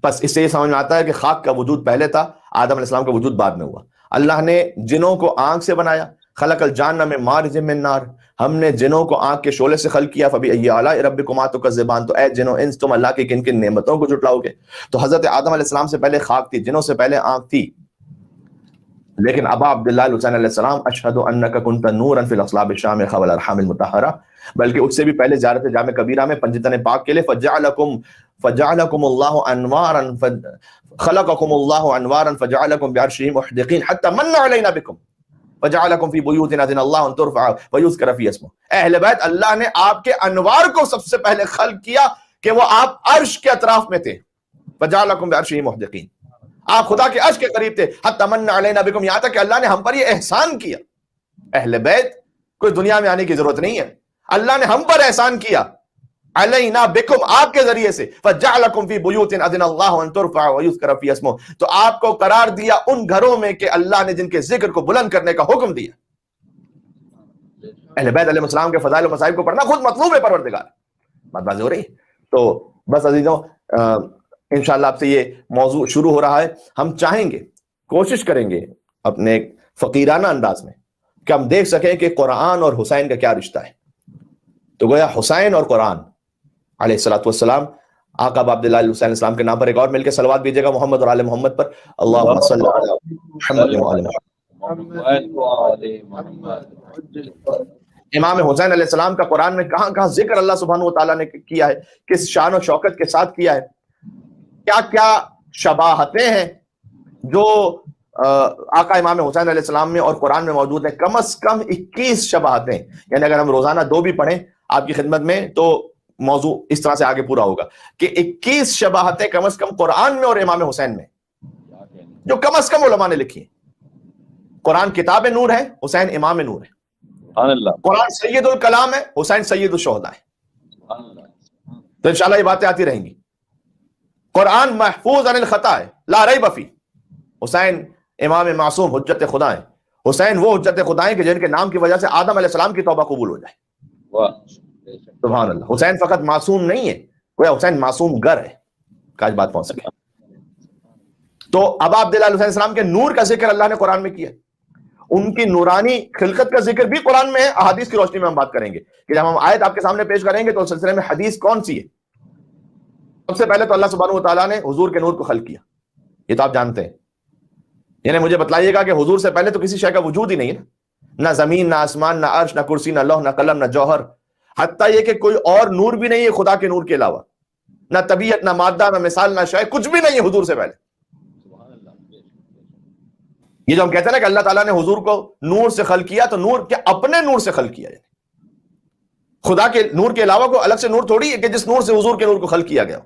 بس اس سے یہ سمجھ میں آتا ہے کہ خاک کا وجود پہلے تھا، آدم علیہ السلام کا وجود بعد میں ہوا. اللہ نے جنوں کو آنکھ سے بنایا، خلق الجان من مارج من نار، ہم نے جنوں کو آنکھ کے شعلے سے خلق کیا. فبأي آلاء ربكما تكذبان، تو اے جنوں انس تم اللہ کی کن کن نعمتوں کو جھٹلاؤ گے. تو حضرت آدم علیہ السلام سے پہلے خاک تھی، جنوں سے پہلے آنکھ تھی. لیکن ابا عبداللہ حسین علیہ السلام اشہد انک کنت نورا فی الاصلاب الشامخہ والارحام المطہرہ، بلکہ اس سے بھی پہلے زیارت جامع کبیرہ میں پنجتن پاک کے لیے فجعلکم اللہ انوارا خلقکم اللہ انوارا فجعلکم بعرشہ محدقین حتی من علینا بکم فجعلکم فی بیوت اذن اللہ ان ترفع ویذکر فی اسمہ. اہل بیت، اللہ نے آپ کے انوار کو سب سے پہلے خلق کیا کہ وہ آپ عرش کے اطراف میں تھے. فجعلکم بعرشہ محدقین، آپ خدا کے عرش کے قریب تھے. حتی من علینا بکم، یہاں تک کہ اللہ نے ہم پر یہ احسان کیا. اہل بیت، کوئی دنیا میں آنے کی ضرورت نہیں ہے، اللہ نے ہم پر احسان کیا علینا بکم، آپ کے ذریعے سے. فجعلکم فی بیوت اذن اللہ ان ترفع ویذکر فی اسمہ، تو آپ کو قرار دیا ان گھروں میں کہ اللہ نے جن کے ذکر کو بلند کرنے کا حکم دیا. اہل بیت علیہ السلام کے فضائل و مصائب کو پڑھنا خود مطلوب ہے پروردگار. بات واضح ہو رہی ہے؟ تو بس عزیزوں، انشاءاللہ آپ سے یہ موضوع شروع ہو رہا ہے. ہم چاہیں گے، کوشش کریں گے اپنے فقیرانہ انداز میں کہ ہم دیکھ سکیں کہ قرآن اور حسین کا کیا رشتہ ہے. تو گویا حسین اور قرآن علیہ الصلوۃ والسلام، آقا عبداللہ علیہ السلام کے نام پر ایک اور مل کے صلوات بھیجیے گا محمد اور آل محمد پر. اللہم صلی علی محمد وآل محمد. امام حسین علیہ السلام کا قرآن میں کہاں کہاں ذکر اللہ سبحانہ و تعالیٰ نے کیا ہے، کس شان و شوکت کے ساتھ کیا ہے، کیا کیا شباہتیں ہیں جو آقا امام حسین علیہ السلام میں اور قرآن میں موجود ہیں. کم از کم 21 شباہتیں، یعنی اگر ہم روزانہ 2 بھی پڑھیں آپ کی خدمت میں تو موضوع اس طرح سے آگے پورا ہوگا کہ 21 شباہتیں کم از کم قرآن میں اور امام حسین میں، جو کم از کم علماء نے لکھی ہیں. قرآن کتاب نور ہے، حسین امام نور ہے. قرآن سید الکلام ہے، حسین سید الشہداء ہے. تو انشاءاللہ یہ باتیں آتی رہیں گی. قرآن محفوظ عن الخطا ہے، لا ریب فیہ. حسین امام معصوم حجت خدا ہیں. حسین وہ حجت خدا ہیں کہ جن کے نام کی وجہ سے آدم علیہ السلام کی توبہ قبول ہو جائے. سبحان اللہ. حسین فقط معصوم نہیں ہے، کوئی حسین معصوم گر ہے. کاش بات پہنچ سکے. تو ابا عبداللہ علیہ السلام کے نور کا ذکر اللہ نے قرآن میں کیا. ان کی نورانی خلقت کا ذکر بھی قرآن میں ہے. احادیث کی روشنی میں ہم بات کریں گے کہ جب ہم آیت آپ کے سامنے پیش کریں گے تو اس سلسلے میں حدیث کون سی ہے. سب سے پہلے تو اللہ سبحانہ و تعالیٰ نے حضور کے نور کو خلق کیا، یہ تو آپ جانتے ہیں. یعنی مجھے بتلائیے گا کہ حضور سے پہلے تو کسی شے کا وجود ہی نہیں ہے، نہ زمین، نہ آسمان، نہ عرش، نہ کرسی، نہ لوح، نہ قلم، نہ جوہر. حتیٰ یہ کہ کوئی اور نور بھی نہیں ہے خدا کے نور کے علاوہ، نہ طبیعت، نہ مادہ، نہ مثال، نہ شے، کچھ بھی نہیں ہے حضور سے پہلے. یہ جو ہم کہتے ہیں نا کہ اللہ تعالیٰ نے حضور کو نور سے خلق کیا، تو نور کے اپنے نور سے خلق کیا. خدا کے نور کے علاوہ کوئی الگ سے نور تھوڑی ہے کہ جس نور سے حضور کے نور کو خلق کیا گیا.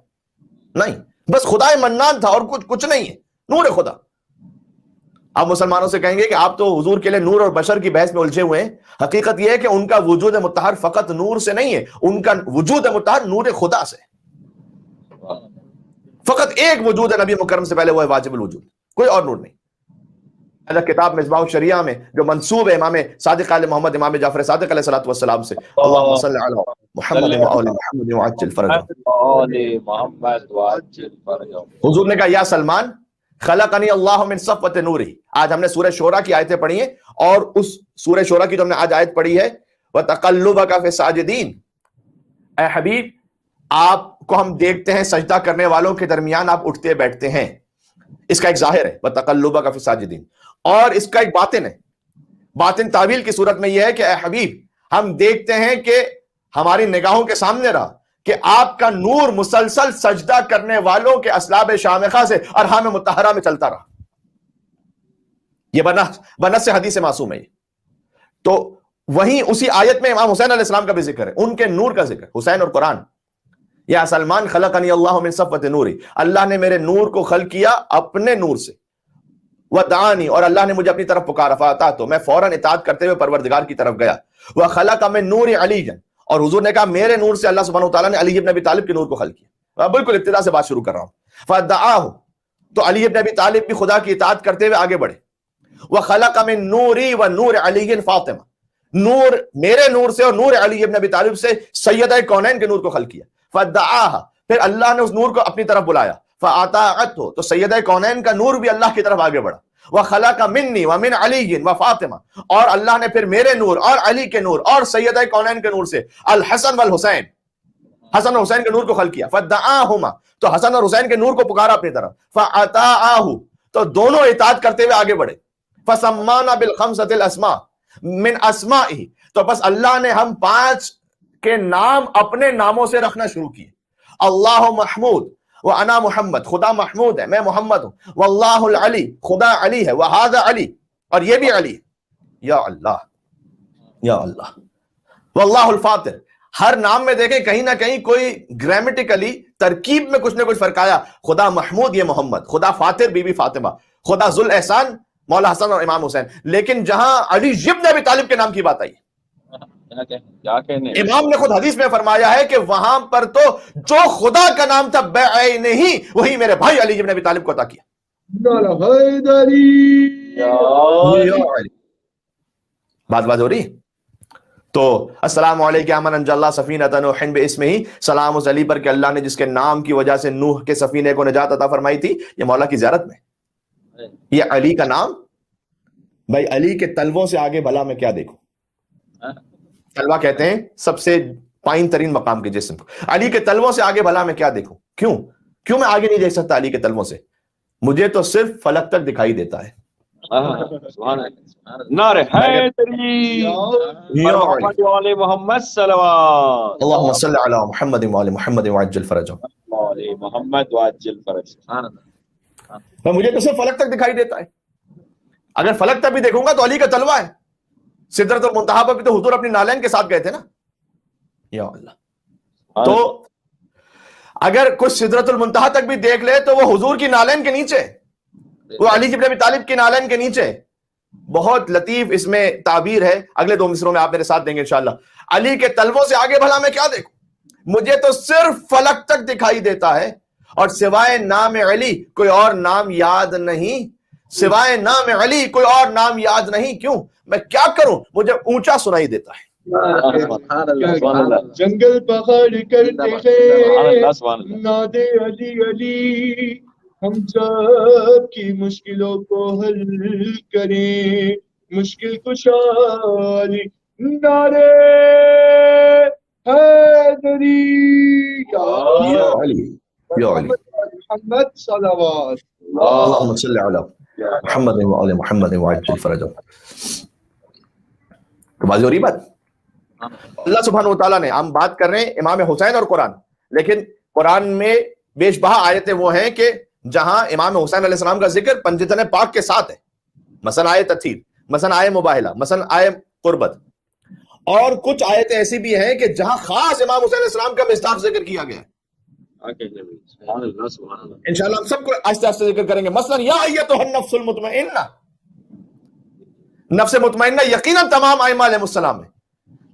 نہیں، بس خدا منان تھا اور کچھ نہیں ہے، نور خدا. آپ مسلمانوں سے کہیں گے کہ آپ تو حضور کے لیے نور اور بشر کی بحث میں الجھے ہوئے ہیں. حقیقت یہ ہے کہ ان کا وجود مطہر فقط نور سے نہیں ہے، ان کا وجود مطہر نور خدا سے. فقط ایک وجود ہے نبی مکرم سے پہلے، وہ ہے واجب الوجود، کوئی اور نور نہیں. کتاب مصباح الشریعہ میں جو منسوب ہے امام صادق آل محمد، امام جعفر صادق علیہ الصلوۃ والسلام سے، اللہم صلی علی محمد وآل محمد وعجل فرجہ. حضور نے کہا یا سلمان خلقنی اللہ من صفوۃ نورہ. آج ہم نے سورہ شورى کی آیتیں پڑھی ہیں اور اس سورہ شورى کی جو ہم نے آج آیت پڑھی ہے وَتَقَلُّبَكَ فِي السَّاجِدِينَ، اے حبیب آپ کو ہم دیکھتے ہیں سجدہ کرنے والوں کے درمیان آپ اٹھتے بیٹھتے ہیں. اس کا ایک ظاہر ہے وَتَقَلُّبَكَ فِي السَّاجِدِينَ، اور اس کا ایک باطن ہے. باطن تعویل کی صورت میں یہ ہے کہ اے حبیب ہم دیکھتے ہیں کہ ہماری نگاہوں کے سامنے رہا کہ آپ کا نور مسلسل سجدہ کرنے والوں کے اسلاب شامخہ سے ارحام مطہرہ میں چلتا رہا. یہ بنص حدیث معصوم ہے. تو وہیں اسی آیت میں امام حسین علیہ السلام کا بھی ذکر ہے، ان کے نور کا ذکر. حسین اور قرآن، یا سلمان خلقنی اللہ من صفوۃ نوری، اللہ نے میرے نور کو خلق کیا اپنے نور سے. ودعانی، اور اللہ نے مجھے اپنی طرف پکارا، فاطاعت، تو میں فوراً اطاعت کرتے ہوئے پروردگار کی طرف گیا. وخلق من نور علی، اور حضور نے کہا میرے نور سے اللہ سبحانہ وتعالیٰ نے علی ابن ابی طالب کے نور کو خلق کیا. بالکل ابتدا سے بات شروع کر رہا ہوں. فدعاہ، تو علی ابن ابی طالب بھی خدا کی اطاعت کرتے ہوئے آگے بڑھے. وخلق من نوری و نور علی فاطمہ، نور میرے نور سے اور نور علی ابن ابی طالب سے سیدہ کونین کے نور کو خلق کیا. فدعاہ، پھر اللہ نے اس نور کو اپنی طرف بلایا. فاطاعتہ، تو سیدہ کونین کا نور بھی اللہ کی طرف آگے بڑھا. وخلق منی ومن علی وفاطمہ، اور اللہ نے پھر میرے نور اور علی کے نور اور سیدہ کونین کے نور سے الحسن والحسین، حسن اور حسین کے نور کو خلق کیا. فدعاہما، تو حسن اور حسین کے نور کو پکارا اپنی طرف. فاطاعہ، تو دونوں اطاعت کرتے ہوئے آگے بڑھے. فسمانا بالخمسۃ الاسماء من اسمائہ، تو بس اللہ نے ہم 5 کے نام اپنے ناموں سے رکھنا شروع کیے. اللہ محمود وانا محمد، خدا محمود ہے میں محمد ہوں. واللہ العلی، خدا علی ہے. وہذا علی، اور یہ بھی علی ہے. یا اللہ یا اللہ. واللہ الفاطر، ہر نام میں دیکھیں کہیں نہ کہیں کوئی گرامیٹیکلی ترکیب میں کچھ نہ کچھ فرق آیا. خدا محمود یہ محمد، خدا فاطر بی بی فاطمہ، خدا ذو الاحسان مولا حسن اور امام حسین. لیکن جہاں علی ابن ابی طالب کے نام کی بات آئی، امام نے خود حدیث میں فرمایا ہے کہ وہاں پر تو جو خدا کا نام تھا بعینہ ہی وہی میرے بھائی علی ابن ابی طالب کو عطا کیا. بات ہو رہی. تو السلام علیکم من انجى الله سفینۃ نوح باسمہ، سلام اس علی پر کہ اللہ نے جس کے نام کی وجہ سے نوح کے سفینے کو نجات عطا فرمائی تھی. یہ مولا کی زیارت میں یہ علی کا نام. بھائی علی کے تلووں سے آگے بھلا میں کیا دیکھوں؟ تلوہ کہتے ہیں سب سے پائن ترین مقام کے جسم کو. علی کے تلووں سے آگے بھلا میں کیا دیکھوں؟ کیوں میں آگے نہیں دیکھ سکتا علی کے تلووں سے؟ مجھے تو صرف فلک تک دکھائی دیتا ہے. نعرہ حیدری محمد وعلی محمد صلوات، اللہم صلی علی محمد وعلی محمد وعجل فرجہم، وعلی محمد وعجل فرجہم. مجھے تو صرف فلک تک دکھائی دیتا ہے. اگر فلک تک بھی دیکھوں گا تو علی کا تلوہ ہے. سدرۃ المنتہا پر بھی تو حضور اپنی نالین کے ساتھ گئے تھے نا. یا اللہ. تو اگر کچھ سدرۃ المنتہا تک بھی دیکھ لے تو وہ حضور کی نالین کے نیچے، وہ علی ابن ابی طالب کی نالین کے نیچے. بہت لطیف اس میں تعبیر ہے، اگلے 2 مصروں میں آپ میرے ساتھ دیں گے انشاءاللہ. علی کے تلووں سے آگے بھلا میں کیا دیکھوں؟ مجھے تو صرف فلک تک دکھائی دیتا ہے، اور سوائے نام علی کوئی اور نام یاد نہیں. سوائے نام علی کوئی اور نام یاد نہیں. کیوں؟ میں کیا کروں؟ مجھے اونچا سنائی دیتا ہے. جنگل پہاڑ کرتے ہیں ناد علی علی، ہم سب کی مشکلوں کو حل کریں، مشکل کشا علی. نعرہ حیدری یا علی یا علی. محمد صلوات. اللہم صلی علی محمد وعلی محمد وعجل فرجہم. واضح ہو رہی بات؟ اللہ سبحانہ وتعالیٰ نے، ہم بات کر رہے ہیں امام حسین اور قرآن، لیکن قرآن میں بیش بہا آیتیں وہ ہیں کہ جہاں امام حسین علیہ السلام کا ذکر پنجتن پاک کے ساتھ ہے. مثلا آیت تطہیر، مثلا آیت مباہلہ، مثلا آیت قربت. اور کچھ آیتیں ایسی بھی ہیں کہ جہاں خاص امام حسین علیہ السلام کا مصداق ذکر کیا گیا ہے. انشاءاللہ ہم سب کو آہستہ آہستہ ذکر کریں گے. مثلا یا ایتھا النفس المطمئنہ، نفس مطمئنہ یقیناً تمام ائمہ علیہ السلام ہے،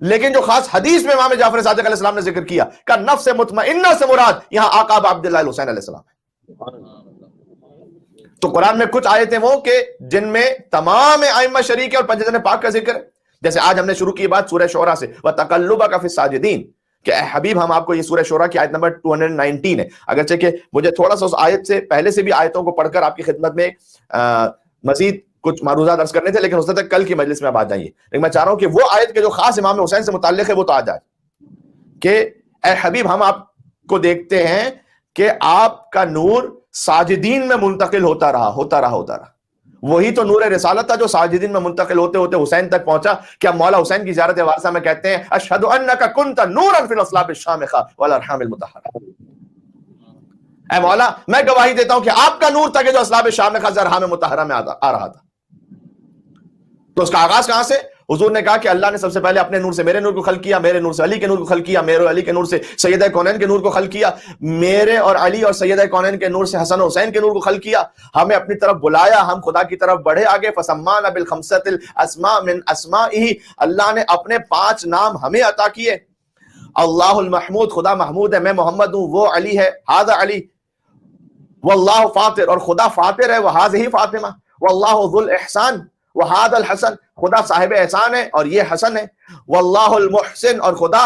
لیکن جو خاص حدیث میں امام جعفر صادق علیہ السلام نے ذکر کیا کہ نفس مطمئنہ سے مراد یہاں آقا عبداللہ الحسین علیہ السلام ہے. تو قرآن میں کچھ آیتیں وہ کہ جن میں تمام ائمہ شریک اور پنجتن پاک کا ذکر ہے. جیسے آج ہم نے شروع کی بات سورہ شعراء سے، وَتَقَلُّبَكَ فِي السَّاجِدِينَ، کہ اے حبیب ہم آپ کو, یہ سورہ شورا کی آیت نمبر 219 ہے, اگرچہ کہ مجھے تھوڑا سا اس آیت سے پہلے سے بھی آیتوں کو پڑھ کر آپ کی خدمت میں مزید کچھ معروضات عرض کرنے تھے, لیکن ہو سکتا ہے کل کی مجلس میں آپ آ جائیے. لیکن میں چاہ رہا ہوں کہ وہ آیت کے جو خاص امام حسین سے متعلق ہے وہ تو آ جائے کہ اے حبیب ہم آپ کو دیکھتے ہیں کہ آپ کا نور ساجدین میں منتقل ہوتا رہا. وہی تو نور رسالت تھا جو ساجدین میں منتقل ہوتے ہوتے حسین تک پہنچا. کیا مولا حسین کی زیارت وارثہ میں کہتے ہیں اشہد انک کنت نورا فی الاصلاب الشامخہ والارحام المطہرہ, اے مولا میں گواہی دیتا ہوں کہ آپ کا نور تھا کہ جو اصلاب شامخہ سے ارحام مطہرہ میں آ رہا تھا. تو اس کا آغاز کہاں سے؟ حضور نے کہا کہ اللہ نے سب سے پہلے اپنے نور سے میرے نور کو خلق کیا, میرے نور سے علی کے نور کو خلق کیا, میرے علی کے نور سے سیدہ کونین کے نور کو خلق کیا, میرے اور علی اور سیدہ کونین کے نور سے حسن و حسین کے نور کو خلق کیا, ہمیں اپنی طرف بلایا, ہم خدا کی طرف بڑھے آگے. فسمانا بالخمسۃ الاسماء من اسمائہ, اللہ نے اپنے 5 نام ہمیں عطا کیے. اللہ المحمود, خدا محمود ہے, میں محمد ہوں, وہ علی ہے, ھذا علی. واللہ فاطر, اور خدا فاطر ہے, وھذہ فاطمہ. واللہ ذو الاحسان وھذا الحسن, خدا صاحب احسان ہے اور یہ حسن ہے. واللہ المحسن, اور خدا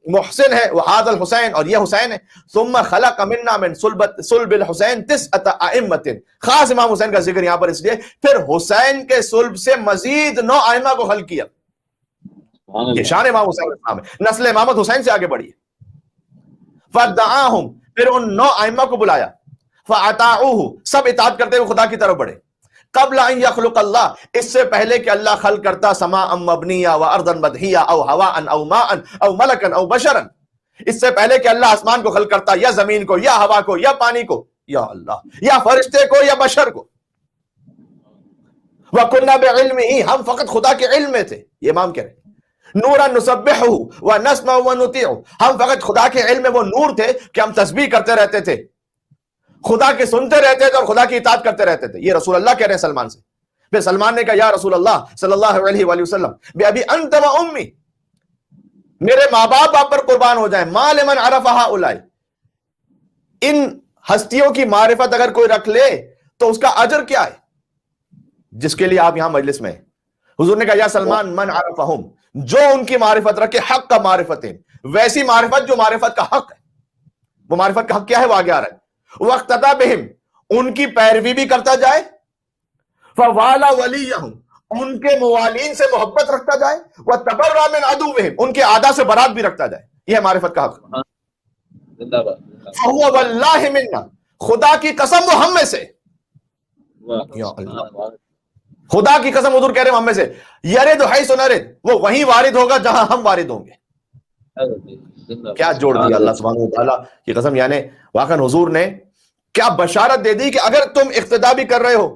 محسن ہے, وھذا الحسین, اور یہ حسین ہے. ثم خلق منا من صلب الحسین 9 ائمۃ, خاص امام حسین کا ذکر یہاں پر اس لیے, پھر حسین کے صلب سے مزید 9 ائمہ کو خلق کیا. یہ شان امام حسین کا نام ہے, نسل امامت حسین سے آگے بڑھی ہے. فدعاہم, پھر ان 9 ائمہ کو بلایا. فاطاعوہ, سب اطاعت کرتے ہوئے خدا کی طرف بڑھے. قبل ان یخلق اللہ, اس سے پہلے کہ اللہ خلق کرتا سماء مبنیہ و ارضا مدحیہ او ہواء او ماء او ملکا او بشرا, اس سے پہلے کہ اللہ آسمان کو خلق کرتا, یا زمین کو, یا ہوا کو, یا پانی کو, یا اللہ, یا فرشتے کو, یا بشر کو. وَكُنَّا بِعِلْمِهِ, ہم فقط خدا کے علم میں تھے. یہ امام کہہ رہے نورا نسبحہ ونسمع ونطیع, ہم فقط خدا کے علم میں وہ نور تھے کہ ہم تسبیح کرتے رہتے تھے, خدا کے سنتے رہتے تھے اور خدا کی اطاعت کرتے رہتے تھے. یہ رسول اللہ کہہ رہے ہیں سلمان سے. پھر سلمان نے کہا یا رسول اللہ صلی اللہ علیہ وآلہ وسلم بأبی انت و امی, میرے ماں باپ آپ پر قربان ہو جائیں. ما لمن عرف ہؤلاء, ان ہستیوں کی معرفت اگر کوئی رکھ لے تو اس کا اجر کیا ہے جس کے لیے آپ یہاں مجلس میں ہیں. حضور نے کہا یا سلمان من عرفہم, جو ان کی معرفت رکھے, حق کا معرفت ہے, ویسی معرفت جو معرفت کا حق ہے. وہ معرفت کا حق کیا ہے وہ آگے آ رہا ہے. وَاقْتَدَىٰ بِهِمْ, ان کی پیروی بھی کرتا جائے. فَوَالَىٰ وَلِيَّهُمْ, ان کے موالین سے محبت رکھتا جائے. وَتَبَرَّأَ مِنْ عَدُوِّهِمْ, ان کے اعداء سے برات بھی رکھتا جائے. یہ ہے معرفت کا حق. فَهُوَ وَاللَّهِ مِنَّا, خدا کی قسم وہ ہم میں سے. یا اللہ, خدا کی قسم حضور کہہ رہے ہیں ہم میں سے. یرد حیث نرد, وہ وہیں وارد ہوگا جہاں ہم وارد ہوں گے. کیا جوڑ دیا اللہ سبحانہ وتعالیٰ کی قسم. یعنی واقعا حضور نے کیا بشارت دے دی کہ اگر تم اقتداء بھی کر رہے ہو,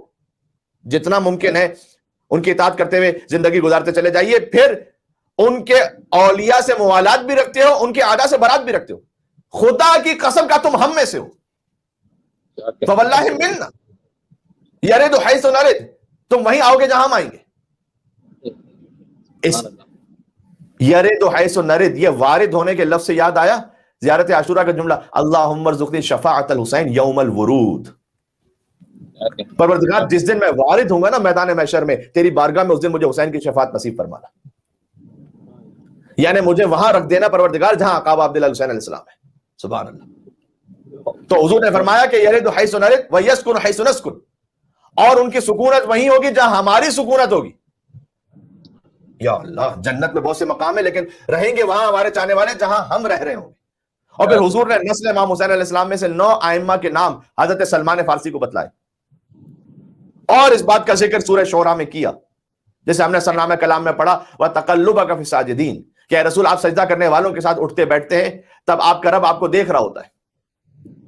جتنا ممکن ہے ان کی اطاعت کرتے ہوئے زندگی گزارتے چلے جائیے, پھر ان کے اولیاء سے موالات بھی رکھتے ہو, ان کے اعداء سے برات بھی رکھتے ہو. خدا کی قسم کا تم ہم میں سے ہو. فواللہ منا یرد حیث نرد, تم وہیں آؤ گے جہاں ہم آئیں گے. اس یرد حیث نرد, یہ وارد ہونے کے لفظ سے یاد آیا زیارت عاشورہ کا جملہ, اللہم ارزقنی شفاعت الحسین یوم الورود. پروردگار جس دن میں وارد ہوں گا نا میدان محشر میں تیری بارگاہ میں, اس دن مجھے حسین کی شفاعت نصیب فرمانا. یعنی مجھے وہاں رکھ دینا پروردگار جہاں عقاب عبداللہ حسین علیہ السلام ہے. سبحان اللہ. تو حضور نے فرمایا کہ یرد حیث نرد ویسکن حیث نسکن, اور ان کی سکونت وہیں ہوگی جہاں ہماری سکونت ہوگی. یا اللہ, جنت میں بہت سے مقام ہیں لیکن رہیں گے وہاں ہمارے چاہنے والے جہاں ہم رہ رہے ہوں گے. اور پھر حضور نے نسل امام حسین علیہ السلام میں سے 9 ائمہ کے نام حضرت سلمان فارسی کو بتلائے, اور اس بات کا ذکر سورہ شورا میں کیا جیسے ہم نے سرنامہ کلام میں پڑھا وَتَقَلُّبَكَ فِي السَّاجِدِينَ, کہ اے رسول آپ سجدہ کرنے والوں کے ساتھ اٹھتے بیٹھتے ہیں, تب آپ کا رب آپ کو دیکھ رہا ہوتا ہے.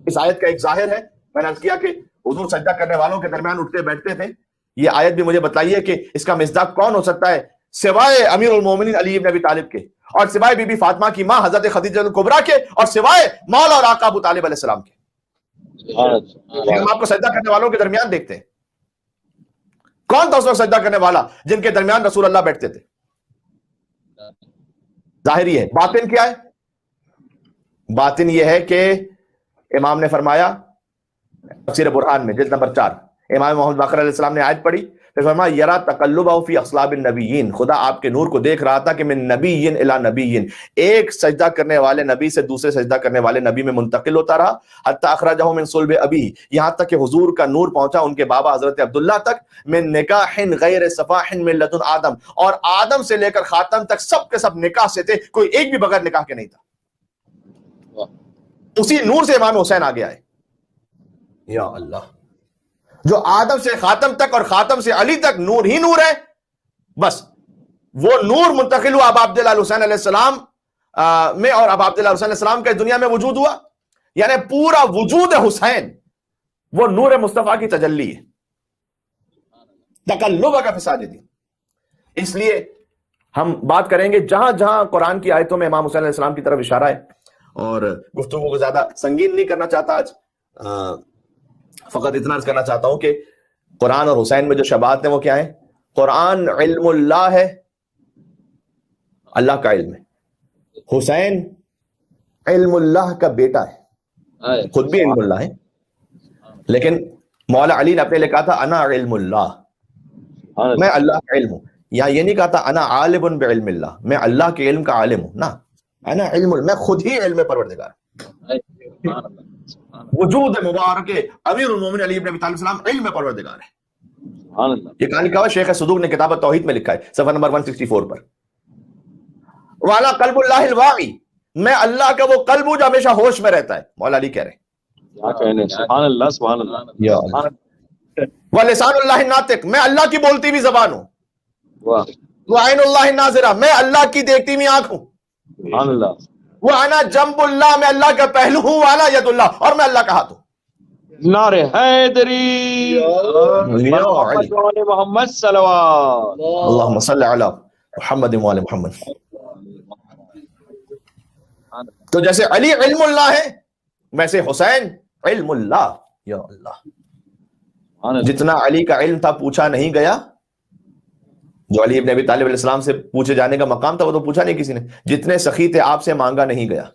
اس آیت کا ایک ظاہر ہے, میں نے عرض کیا کہ حضور سجدہ کرنے والوں کے درمیان اٹھتے بیٹھتے تھے. یہ آیت بھی مجھے بتائیے کہ اس کا مصداق کون ہو سکتا ہے سوائے امیر المومنین علی بن ابی طالب کے, اور سوائے بی بی فاطمہ کی ماں حضرت خدیجہ الکبریٰ کے, اور سوائے مولا اور آقا ابو طالب علیہ السلام کے. ہم آپ کو سجدہ کرنے والوں کے درمیان دیکھتے ہیں. کون تھا اس وقت سجدہ کرنے والا جن کے درمیان رسول اللہ بیٹھتے تھے؟ ظاہری ہے. باطن کیا ہے؟ باطن یہ ہے کہ امام نے فرمایا تفسیر برہان میں جلد نمبر 4, امام محمد باقر علیہ السلام نے آیت پڑھی پھر فرمایا یرا تقلبہ فی اصلاب النبیین، خدا آپ کے نور کو دیکھ رہا تھا کہ من نبی الی نبی، ایک سجدہ کرنے والے نبی سے دوسرے سجدہ کرنے والے نبی میں منتقل ہوتا رہا، حتی اخرجہ من صلب ابی، یہاں تک کہ حضور کا نور پہنچا ان کے بابا حضرت عبداللہ تک، من نکاح غیر صفاح من لدن آدم، اور آدم سے لے کر خاتم تک سب کے سب نکاح سے تھے، کوئی ایک بھی بغیر نکاح کے نہیں تھا، اسی نور سے امام حسین آگے آئے۔ یا اللہ، جو آدم سے خاتم تک اور خاتم سے علی تک نور ہی نور ہے، بس وہ نور منتقل ہوا اب عبداللہ حسین علیہ السلام میں، اور اب عبداللہ حسین علیہ السلام کا دنیا میں وجود ہوا، یعنی پورا وجود حسین وہ نور مصطفیٰ کی تجلی ہے، تقلب کا فساجدی۔ اس لیے ہم بات کریں گے جہاں جہاں قرآن کی آیتوں میں امام حسین علیہ السلام کی طرف اشارہ ہے، اور گفتگو کو زیادہ سنگین نہیں کرنا چاہتا آج، فقط اتنا عرض کرنا چاہتا ہوں کہ قرآن اور حسین میں جو شباہت ہیں وہ کیا ہیں؟ قرآن علم اللہ ہے، اللہ کا علم ہے، حسین علم اللہ کا بیٹا ہے، خود بھی علم اللہ ہے، لیکن مولا علی نے اپنے لئے کہا تھا انا علم اللہ، میں اللہ کا علم ہوں، یہاں یہ نہیں کہا تھا انا عالم بعلم اللہ، میں اللہ کے علم کا عالم ہوں، نا، انا علم، میں خود ہی علم پروردگار، وجود مبارک امیر المومنین علی بن ابی طالب السلام علم پروردگار ہے۔ یہ کہاں لکھا ہوا ہے؟ شیخ صدوق نے کتاب توحید میں لکھا ہے، صفحہ نمبر 164 پر، وَعَلَى قَلْبُ اللَّهِ الْوَاعِي، میں اللہ کا وہ قلب ہوں جو ہمیشہ ہوش میں رہتا ہے، مولا علی کہہ رہے ہیں، سبحان اللہ سبحان اللہ، وَلِسَانُ اللَّهِ النَّاطِقُ، میں اللہ کی بولتی ہوئی زبان ہوں، وَعَيْنُ اللَّهِ النَّاظِرَةُ، میں اللہ کی دیکھتی ہوئی آنکھ ہوں، سبحان اللہ، وَأَنَا جَنبُ اللَّهِ، میں اللہ کا پہلو ہوں، وَعَلَى يَدُ اللَّهِ، اور میں اللہ کا ہاتھ ہوں۔ نعرہ حیدری، محمد صلوات، اللہم صلی علی محمد وآل محمد۔ تو جیسے علی علم اللہ ہے ویسے حسین علم اللہ، یا اللہ، جتنا علی کا علم تھا پوچھا نہیں گیا، جو علی ابن ابی طالب علیہ السلام سے پوچھے جانے کا مقام تھا وہ تو پوچھا نہیں کسی نے، جتنے سخی تھے آپ سے مانگا نہیں گیا،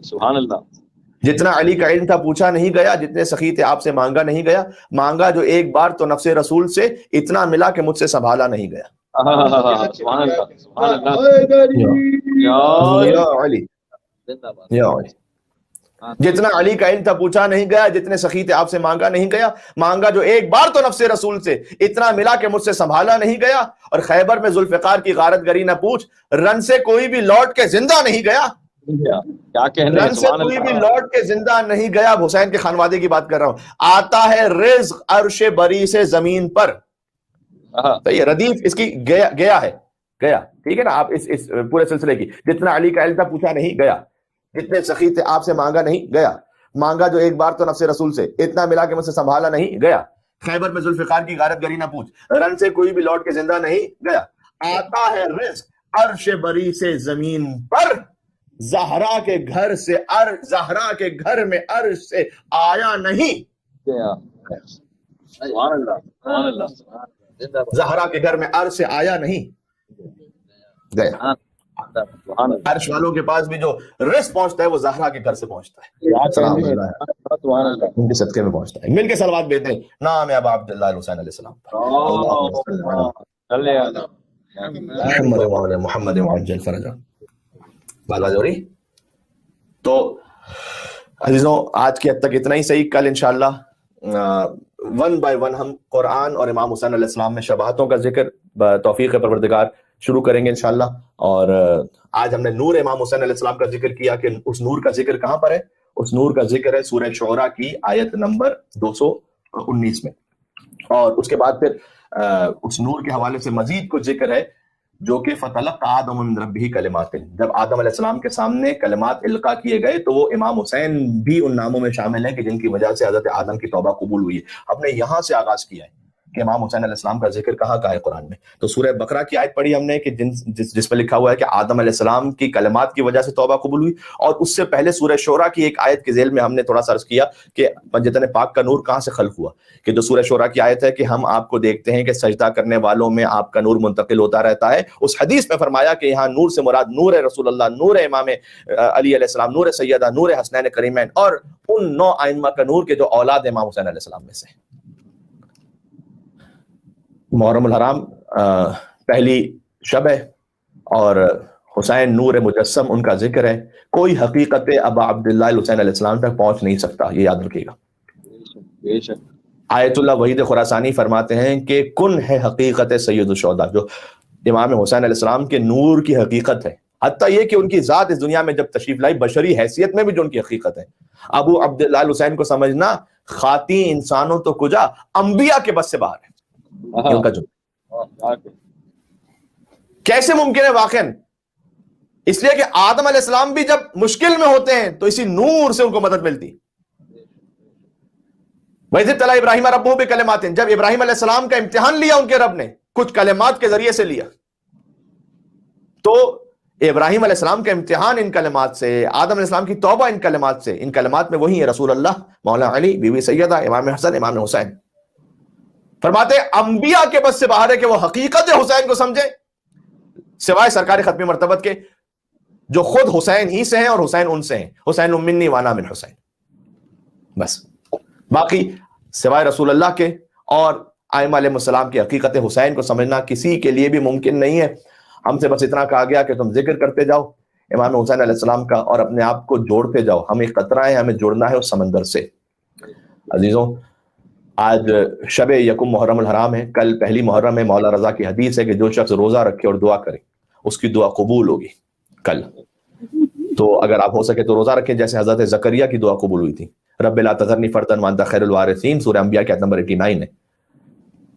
سبحان اللہ، جتنا علی کا علم تھا پوچھا نہیں گیا، جتنے سخی تھے آپ سے مانگا نہیں گیا، مانگا جو ایک بار تو نفس رسول سے، اتنا ملا کہ مجھ سے سنبھالا نہیں گیا، سبحان اللہ سبحان اللہ، یا علی، یا علی، جتنا علی کا علم تھا پوچھا نہیں گیا، جتنے سخی تھے آپ سے مانگا نہیں گیا، مانگا جو ایک بار تو نفس رسول سے، اتنا ملا کہ مجھ سے سنبھالا نہیں گیا، اور خیبر میں ذوالفقار کی غارت گری نہ پوچھ، رن سے کوئی بھی لوٹ کے زندہ نہیں گیا، کیا کہنے، رن سے کوئی بھی لوٹ کے زندہ نہیں گیا، اب حسین کے خانوادے کی بات کر رہا ہوں، آتا ہے رزق عرش بری سے زمین پر، تو یہ ردیف اس کی گیا ہے، گیا، ٹھیک ہے نا، آپ اس پورے سلسلے کی، جتنا علی کا علم تھا پوچھا نہیں گیا، جتنے سخی تھے آپ سے مانگا نہیں گیا، مانگا جو ایک بار تو نفس رسول سے، اتنا ملا کہ مجھ سے سنبھالا نہیں گیا، خیبر میں ذوالفقار کی غارت گری نہ پوچھ، رن سے کوئی بھی لوٹ کے زندہ نہیں گیا، آتا ہے رزق عرش بری سے زمین پر، زہرا کے گھر سے زہرا کے گھر میں عرش سے آیا نہیں، زہرا کے گھر میں عرش سے آیا نہیں گیا، عرش والوں کے پاس بھی جو رزق پہنچتا ہے وہ زہرا کے گھر سے پہنچتا ہے، سلام اللہ ان کے صدقے میں پہنچتا ہے، مل کے صلوات بھیجتے ہیں نام ابا عبداللہ حسین علیہ السلام محمد وعلی محمد وعجل فرجہ۔ بات بات ہو رہی؟ تو عزیزوں آج کی حد تک اتنا ہی صحیح، کل انشاءاللہ ون بائی ون ہم قرآن اور امام حسین علیہ السلام میں شباہتوں کا ذکر توفیق پروردگار شروع کریں گے انشاءاللہ، اور آج ہم نے نور امام حسین علیہ السلام کا ذکر کیا کہ اس نور کا ذکر کہاں پر ہے، اس نور کا ذکر ہے سورہ شعراء کی آیت نمبر 219 میں، اور اس کے بعد پھر اس نور کے حوالے سے مزید کچھ ذکر ہے جو کہ فتلقى آدم من ربہ کلمات، جب آدم علیہ السلام کے سامنے کلمات القا کیے گئے تو وہ امام حسین بھی ان ناموں میں شامل ہیں کہ جن کی وجہ سے حضرت آدم کی توبہ قبول ہوئی ہے۔ ہم نے یہاں سے آغاز کیا ہے کہ امام حسین علیہ السلام کا ذکر کہاں کا ہے قرآن میں، تو سورہ بقرہ کی آیت پڑھی ہم نے کہ جس پہ لکھا ہوا ہے کہ آدم علیہ السلام کی کلمات کی وجہ سے توبہ قبول ہوئی، اور اس سے پہلے سورہ شعراء کی ایک آیت کے ذیل میں ہم نے تھوڑا سا عرض کیا کہ پنجتن پاک کا نور کہاں سے خلق ہوا، کہ جو سورہ شعراء کی آیت ہے کہ ہم آپ کو دیکھتے ہیں کہ سجدہ کرنے والوں میں آپ کا نور منتقل ہوتا رہتا ہے، اس حدیث میں فرمایا کہ یہاں نور سے مراد نور رسول اللہ، نور امام علی علیہ السلام، نور سیدہ، نور حسنین کریمین، اور ان 9 ائمہ کا نور کے جو اولاد امام حسین علیہ السلام میں سے۔ محرم الحرام پہلی شب ہے اور حسین نور مجسم ان کا ذکر ہے. کوئی حقیقت ابا عبداللہ الحسین علیہ السلام تک پہنچ نہیں سکتا، یہ یاد رکھیے گا. بے شک آیت اللہ وحید خراسانی فرماتے ہیں کہ کن ہے حقیقت سید الشہداء، جو امام حسین علیہ السلام کے نور کی حقیقت ہے، حتیٰ یہ کہ ان کی ذات اس دنیا میں جب تشریف لائی بشری حیثیت میں بھی جو ان کی حقیقت ہے. ابو عبداللہ الحسین کو سمجھنا خاطی انسانوں تو کجا انبیاء کے بس سے باہر ہے. یہ ان کا جو کیسے ممکن ہے واقعا؟ اس لیے کہ آدم علیہ السلام بھی جب مشکل میں ہوتے ہیں تو اسی نور سے ان کو مدد ملتی. وَإِذِ ابْتَلَىٰ إِبْرَاهِيمَ رَبُّهُ بِكَلِمَاتٍ، جب ابراہیم علیہ السلام کا امتحان لیا ان کے رب نے کچھ کلمات کے ذریعے سے لیا، تو ابراہیم علیہ السلام کا امتحان ان کلمات سے، آدم علیہ السلام کی توبہ ان کلمات سے. ان کلمات میں وہی ہے رسول اللہ، مولا علی، بی بی سیدہ، امام حسن، امام حسین. فرماتے انبیاء کے بس سے باہر ہے کہ وہ حقیقت حسین کو سمجھے، سوائے سرکار ختم مرتبت کے جو خود حسین ہی سے ہیں اور حسین ان سے ہیں. حسین منی وانا من حسین. بس باقی سوائے رسول اللہ کے اور ائمہ علیہ السلام کی حقیقت حسین کو سمجھنا کسی کے لیے بھی ممکن نہیں ہے. ہم سے بس اتنا کہا گیا کہ تم ذکر کرتے جاؤ امام حسین علیہ السلام کا اور اپنے آپ کو جوڑتے جاؤ. ہم ایک قطرہ ہیں، ہمیں جوڑنا ہے اس سمندر سے. عزیزوں، آج شب یکم محرم الحرام ہے، کل پہلی محرم ہے. مولا رضا کی حدیث ہے کہ جو شخص روزہ رکھے اور دعا کرے اس کی دعا قبول ہوگی کل. تو اگر آپ ہو سکے تو روزہ رکھیں جیسے حضرت زکریا کی دعا قبول ہوئی تھی. رب لا تذرنی فردا وانت خیر الوارثین، سورہ انبیاء کی آیت نمبر 89 ہے.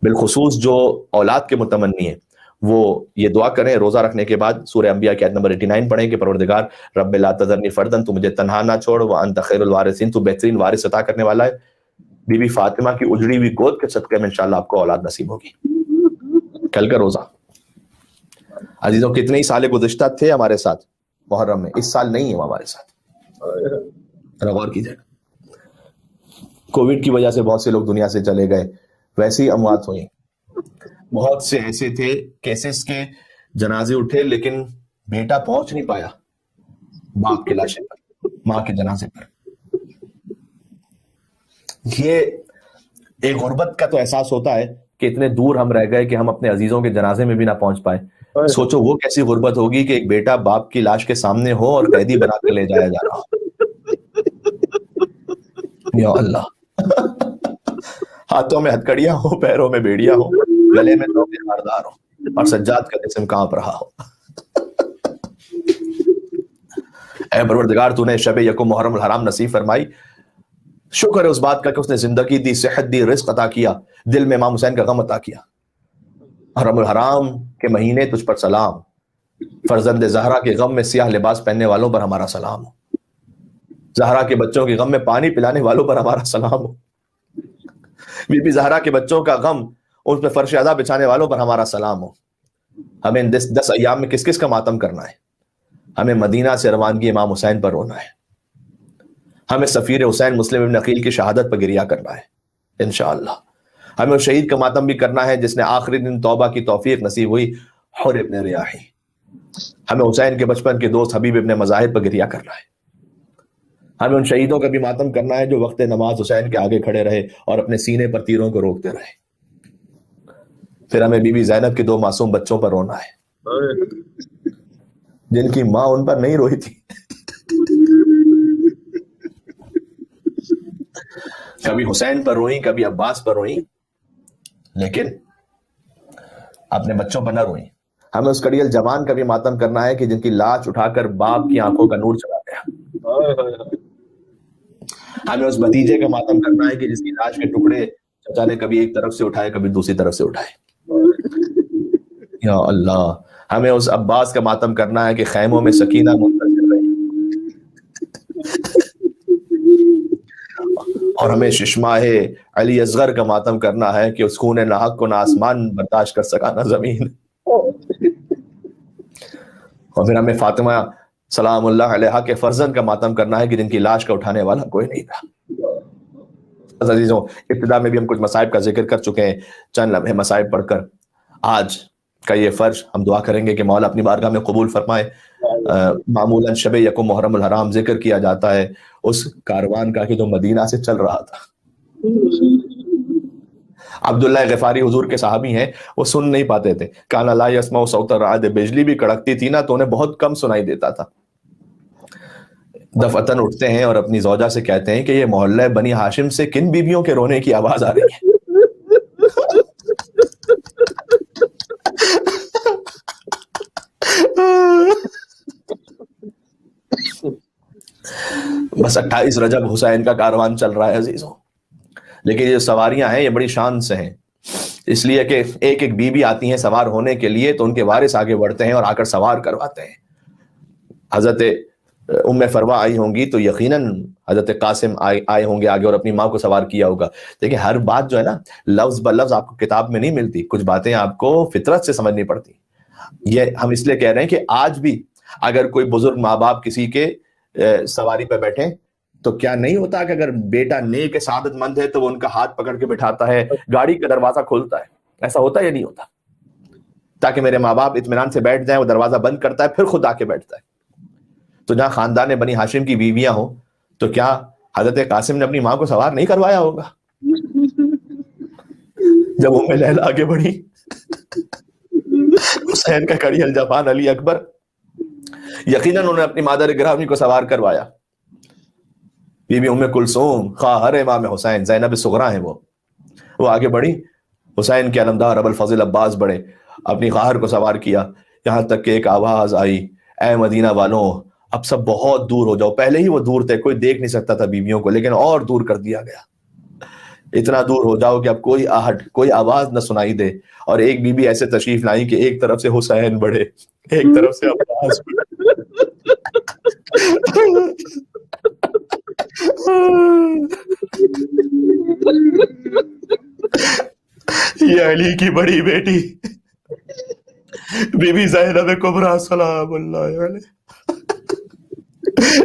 بالخصوص جو اولاد کے متمنی ہیں وہ یہ دعا کریں روزہ رکھنے کے بعد. سورہ انبیاء کی آیت نمبر 89 پڑھیں کہ پروردگار رب لا تذرنی فردا، تو مجھے تنہا نہ چھوڑ، وانت خیر الوارثین، تو بہترین وارث عطا کرنے والا ہے. بی بی فاطمہ کی اجڑی ہوئی گود کے صدقے میں انشاءاللہ آپ کو اولاد نصیب ہوگی. کل کا روزہ. عزیزوں، کتنے ہی سال گزشتہ تھے ہمارے ساتھ محرم میں، اس سال نہیں ہے وہ ہمارے ساتھ. غور کیجیے گا، کووڈ کی وجہ سے بہت سے لوگ دنیا سے چلے گئے، ویسے ہی اموات ہوئی. بہت سے ایسے تھے کیسز کے جنازے اٹھے لیکن بیٹا پہنچ نہیں پایا باپ کے لاشے پر، ماں کے جنازے پر. یہ ایک غربت کا تو احساس ہوتا ہے کہ اتنے دور ہم رہ گئے کہ ہم اپنے عزیزوں کے جنازے میں بھی نہ پہنچ پائے. سوچو وہ کیسی غربت ہوگی کہ ایک بیٹا باپ کی لاش کے سامنے ہو اور قیدی بنا کر لے جایا جا رہا ہو. یا اللہ، ہاتھوں میں ہتکڑیاں ہو، پیروں میں بیڑیاں ہو، گلے میں توقے خاردار ہو اور سجاد کا جسم کانپ رہا ہو. اے پروردگار، تو نے شب یکم محرم الحرام نصیب فرمائی. شکر ہے اس بات کا کہ اس نے زندگی دی، صحت دی، رزق عطا کیا، دل میں امام حسین کا غم عطا کیا. محرم الحرام کے مہینے تجھ پر سلام. فرزند زہرا کے غم میں سیاہ لباس پہننے والوں پر ہمارا سلام ہو. زہرا کے بچوں کے غم میں پانی پلانے والوں پر ہمارا سلام ہو. بی بی زہرا کے بچوں کا غم، اس پہ فرش عزا بچھانے والوں پر ہمارا سلام ہو. ہمیں 10 ایام میں کس کس کا ماتم کرنا ہے؟ ہمیں مدینہ سے روانگی امام حسین پر رونا ہے. ہمیں سفیر حسین مسلم ابن عقیل کی شہادت پر گریہ کرنا ہے انشاءاللہ. ہمیں اس شہید کا ماتم بھی کرنا ہے جس نے آخری دن توبہ کی توفیق نصیب ہوئی، حر ابن ریاحی. ہمیں حسین کے بچپن کے دوست حبیب ابن مظاہر پر گریہ کرنا ہے. ہمیں ان شہیدوں کا بھی ماتم کرنا ہے جو وقت نماز حسین کے آگے کھڑے رہے اور اپنے سینے پر تیروں کو روکتے رہے. پھر ہمیں بی بی زینب کے 2 معصوم بچوں پر رونا ہے جن کی ماں ان پر نہیں روئی تھی. کبھی حسین پر روئیں، کبھی عباس پر روئیں، لیکن اپنے بچوں پر نہ روئیں. ہمیں اس کڑیل جوان کا بھی ماتم کرنا ہے کہ جن کی لاش اٹھا کر باپ کی آنکھوں کا نور چلا گیا. ہمیں اس بھتیجے کا ماتم کرنا ہے کہ جس کی لاش کے ٹکڑے چچا نے کبھی ایک طرف سے اٹھائے کبھی دوسری طرف سے اٹھائے. یا اللہ، ہمیں اس عباس کا ماتم کرنا ہے کہ خیموں میں سکینہ منتظر رہی. اور ہمیں ششماہ علی اصغر کا ماتم کرنا ہے کہ اس خون ناحق کو نہ آسمان برداشت کر سکا نہ زمین. اور پھر ہمیں فاطمہ سلام اللہ علیہا کے فرزند کا ماتم کرنا ہے کہ جن کی لاش کا اٹھانے والا کوئی نہیں تھا. عزیزوں، ابتدا میں بھی ہم کچھ مصائب کا ذکر کر چکے ہیں. چند لمحے مصائب پڑھ کر آج کا یہ فرض ہم دعا کریں گے کہ مولا اپنی بارگاہ میں قبول فرمائے. معمولاً شب یکم محرم الحرام ذکر کیا جاتا ہے اس کاروان کا کہ جو مدینہ سے چل رہا تھا. عبداللہ غفاری حضور کے صحابی ہیں، وہ سن نہیں پاتے تھے. کانا لا یسمع صوت الرعد، بجلی بھی کڑکتی تھی نا تو انہیں بہت کم سنائی دیتا تھا. دفعتاً اٹھتے ہیں اور اپنی زوجہ سے کہتے ہیں کہ یہ محلہ بنی ہاشم سے کن بیویوں کے رونے کی آواز آ رہی ہے؟ بس 28 رجب حسین کا کاروان چل رہا ہے عزیزوں. لیکن یہ سواریاں ہیں، یہ بڑی شان سے ہیں، اس لیے کہ ایک ایک بیوی آتی ہیں سوار ہونے کے لیے تو ان کے وارث آگے بڑھتے ہیں اور آ کر سوار کرواتے ہیں. حضرت ام فروا آئی ہوں گی تو یقیناً حضرت قاسم آئے ہوں گے آگے اور اپنی ماں کو سوار کیا ہوگا. دیکھیں ہر بات جو ہے نا لفظ بلفظ آپ کو کتاب میں نہیں ملتی، کچھ باتیں آپ کو فطرت سے سمجھنی پڑتی. یہ ہم اس لیے کہہ رہے ہیں کہ آج بھی اگر کوئی بزرگ ماں باپ کسی کے سواری پہ بیٹھیں تو کیا نہیں ہوتا کہ اگر بیٹا نیک سعادت مند ہے تو وہ ان کا ہاتھ پکڑ کے بٹھاتا ہے، گاڑی کا دروازہ کھولتا ہے. ایسا ہوتا ہے یا نہیں ہوتا؟ تاکہ میرے ماں باپ اطمینان سے بیٹھ جائیں. وہ دروازہ بند کرتا ہے پھر خود آ کے بیٹھتا ہے. تو جہاں خاندان بنی ہاشم کی بیویاں ہوں تو کیا حضرت قاسم نے اپنی ماں کو سوار نہیں کروایا ہوگا؟ جب ام لیلا آگے بڑھی، حسین کا کڑی الجفان علی اکبر، یقیناً انہوں نے اپنی مادر گرامی کو سوار کروایا. بی بی ام کلثوم خواہر امام حسین، زینب صغرا ہیں وہ آگے بڑھی. حسین کے علمدار ابو الفضل عباس بڑھے، اپنی خواہر کو سوار کیا. یہاں تک کہ ایک آواز آئی، اے مدینہ والوں اب سب بہت دور ہو جاؤ. پہلے ہی وہ دور تھے، کوئی دیکھ نہیں سکتا تھا بیویوں کو، لیکن اور دور کر دیا گیا. اتنا دور ہو جاؤ کہ اب کوئی آہٹ کوئی آواز نہ سنائی دے. اور ایک بی بی ایسے تشریف لائی کہ ایک طرف سے حسین بڑھے، ایک طرف سے عباس بڑھے. یہ علی کی بڑی بیٹی بی بی زینب کبریٰ سلام اللہ علیہ،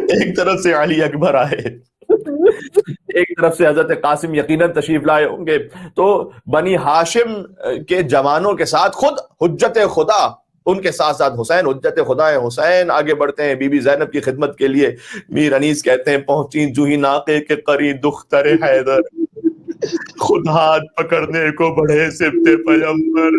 ایک طرف سے علی اکبر آئے، ایک طرف سے حضرت قاسم یقیناً تشریف لائے ہوں گے. تو بنی ہاشم کے جوانوں کے ساتھ خود حجت خدا، ان کے ساتھ ساتھ حسین حجت خدا ہے. حسین آگے بڑھتے ہیں بی بی زینب کی خدمت کے لیے. میر انیس کہتے ہیں پہنچی جوہی ناقے کے قریب دختر حیدر، خود ہاتھ پکڑنے کو بڑھے سبت پیغمبر.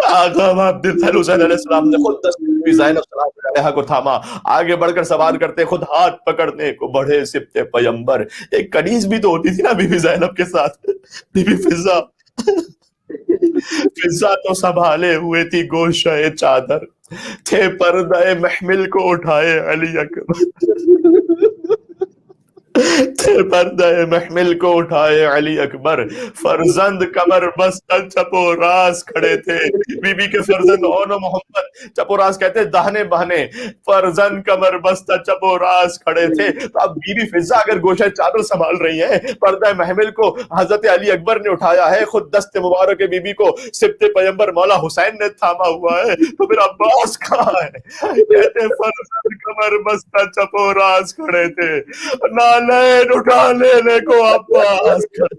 آقا عبد الحسین علیہ السلام نے خود دست زینب سلام علیہا کو تھاما، آگے بڑھ کر سوار کرتے خود ہاتھ پکڑنے کو بڑھے سبت پیغمبر. ایک کنیز بھی تو ہوتی تھی نا بی بی زینب کے ساتھ، بی بی فضا. فضا تو سنبھالے ہوئے تھی گوشہ چادر، تھے پردہ محمل کو اٹھائے علی اکبر. تھے پردہ محمل کو اٹھائے علی اکبر، فرزند کمر بستہ چپ و راست کھڑے تھے. بی بی کے فرزند اون و محمد چپ و راست کہتے دہنے بہنے، فرزند کمر بستہ چپ و راست کھڑے تھے. تو اب بی بی فضا اگر گوشہ چادر سنبھال رہی ہیں، پردہ محمل کو حضرت علی اکبر نے اٹھایا ہے، خود دست مبارک بی بی کو سبت پیغمبر مولا حسین نے تھاما ہوا ہے، تو پھر عباس کہاں ہے؟ کہتے فرزند کمر بستہ چپ و راست کھڑے تھے، نالین اٹھا لینے کو عباس کھڑے.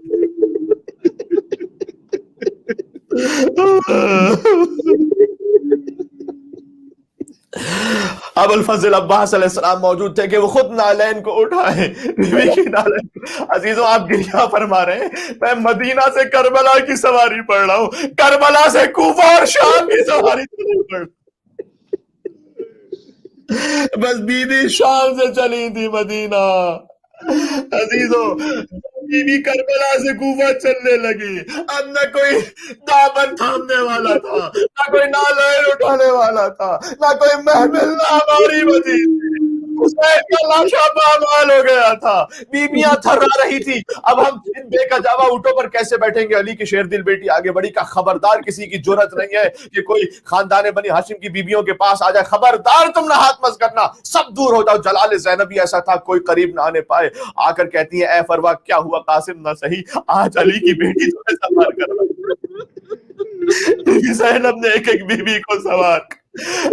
ابو الفضل عباس علیہ السلام موجود تھے کہ وہ خود نالین کو اٹھائے، بیوی کی نالین. عزیزوں آپ گریہ فرما رہے ہیں، میں مدینہ سے کربلا کی سواری پڑھ رہا ہوں، کربلا سے کوفہ اور شام کی سواری نہیں پڑھ رہا. بس بی بی شام سے چلی تھی مدینہ. عزیزوں بی بی کربلا سے کوفہ چلنے لگی، اب نہ کوئی دامن تھامنے والا تھا، نہ کوئی نالین اٹھانے والا تھا، نہ کوئی محمل، نہ ہماری مدینہ. حسین کا لاشا پامال ہو گیا تھا، بیویاں تھرا رہی تھی. اب ہم ان بے کجاوا اونٹوں پر کیسے بیٹھیں گے؟ علی کی شیر دل بیٹی آگے بڑی کا خبردار کسی کی جرت نہیں ہے کہ کوئی خاندان بنی ہاشم کی بیویوں کے پاس آ جائے، خبردار تم نہ ہاتھ مس کرنا، سب دور ہو جاؤ. جلال زینبی ایسا تھا کوئی قریب نہ آنے پائے. آ کر کہتی ہے اے فروا کیا ہوا قاسم نہ صحیح، آج علی کی بیٹی تمہیں سوار کر رہا. زینب نے ایک ایک بیوی کو سوار،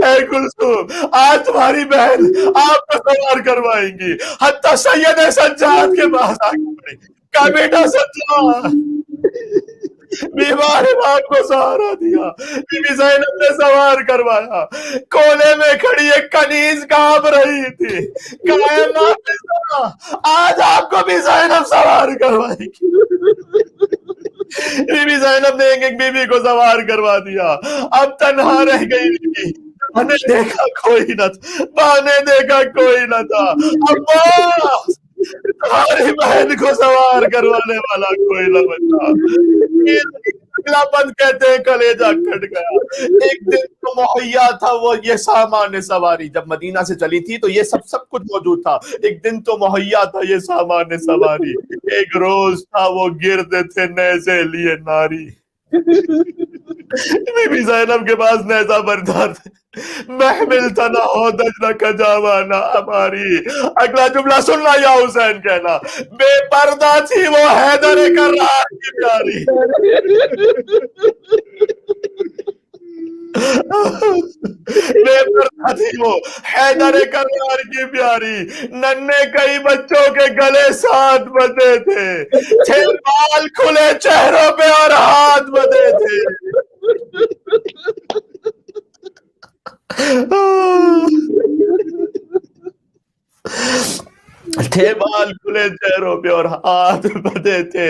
اے کلثوم آج تمہاری بہن آپ کو سوار کروائیں گی. حتیٰ سید سجاد کے پاس آ کے پڑی، کہا بیٹا سجاد بیمار امام کو سہارا دیا، بی بی زینب نے سوار کروایا، کونے میں کھڑی ایک کنیز کانپ رہی تھی، کہا امام آج آپ کو بھی زینب سوار کروائے گی۔ بی بی زینب نے ایک ایک بی بی کو سوار کروا دیا، اب تنہا رہ گئی بی بی، ماں نے دیکھا کوئی نہ تھا، ماں نے دیکھا کوئی نہ تھا، ابا تمہاری بہن کو سوار کروانے والا کوئی نہ بچا۔ اگلا پن کہتے ہیں کلیجہ کھٹ گیا۔ ایک دن تو مہیا تھا وہ یہ سامان سواری، جب مدینہ سے چلی تھی تو یہ سب کچھ موجود تھا، ایک دن تو مہیا تھا یہ سامان سواری، ایک روز تھا وہ گرد تھے نیزے لیے ناری۔ بی بی زینب کے پاس نیزہ بردار تھے، محمل تھا نہ ہودج نہ کجاوا نہ ہماری۔ اگلا جملہ سننا یا حسین کہنا، بے پردہ تھی وہ حیدر کرار کی پیاری۔ بے پردہ تھی وہ حیدر کرار کی پیاری، ننھے کئی بچوں کے گلے ساتھ بدے تھے بال کھلے چہروں پہ اور ہاتھ بدے تھے۔ بال کھلے چہروں پہ اور ہاتھ بدے تھے۔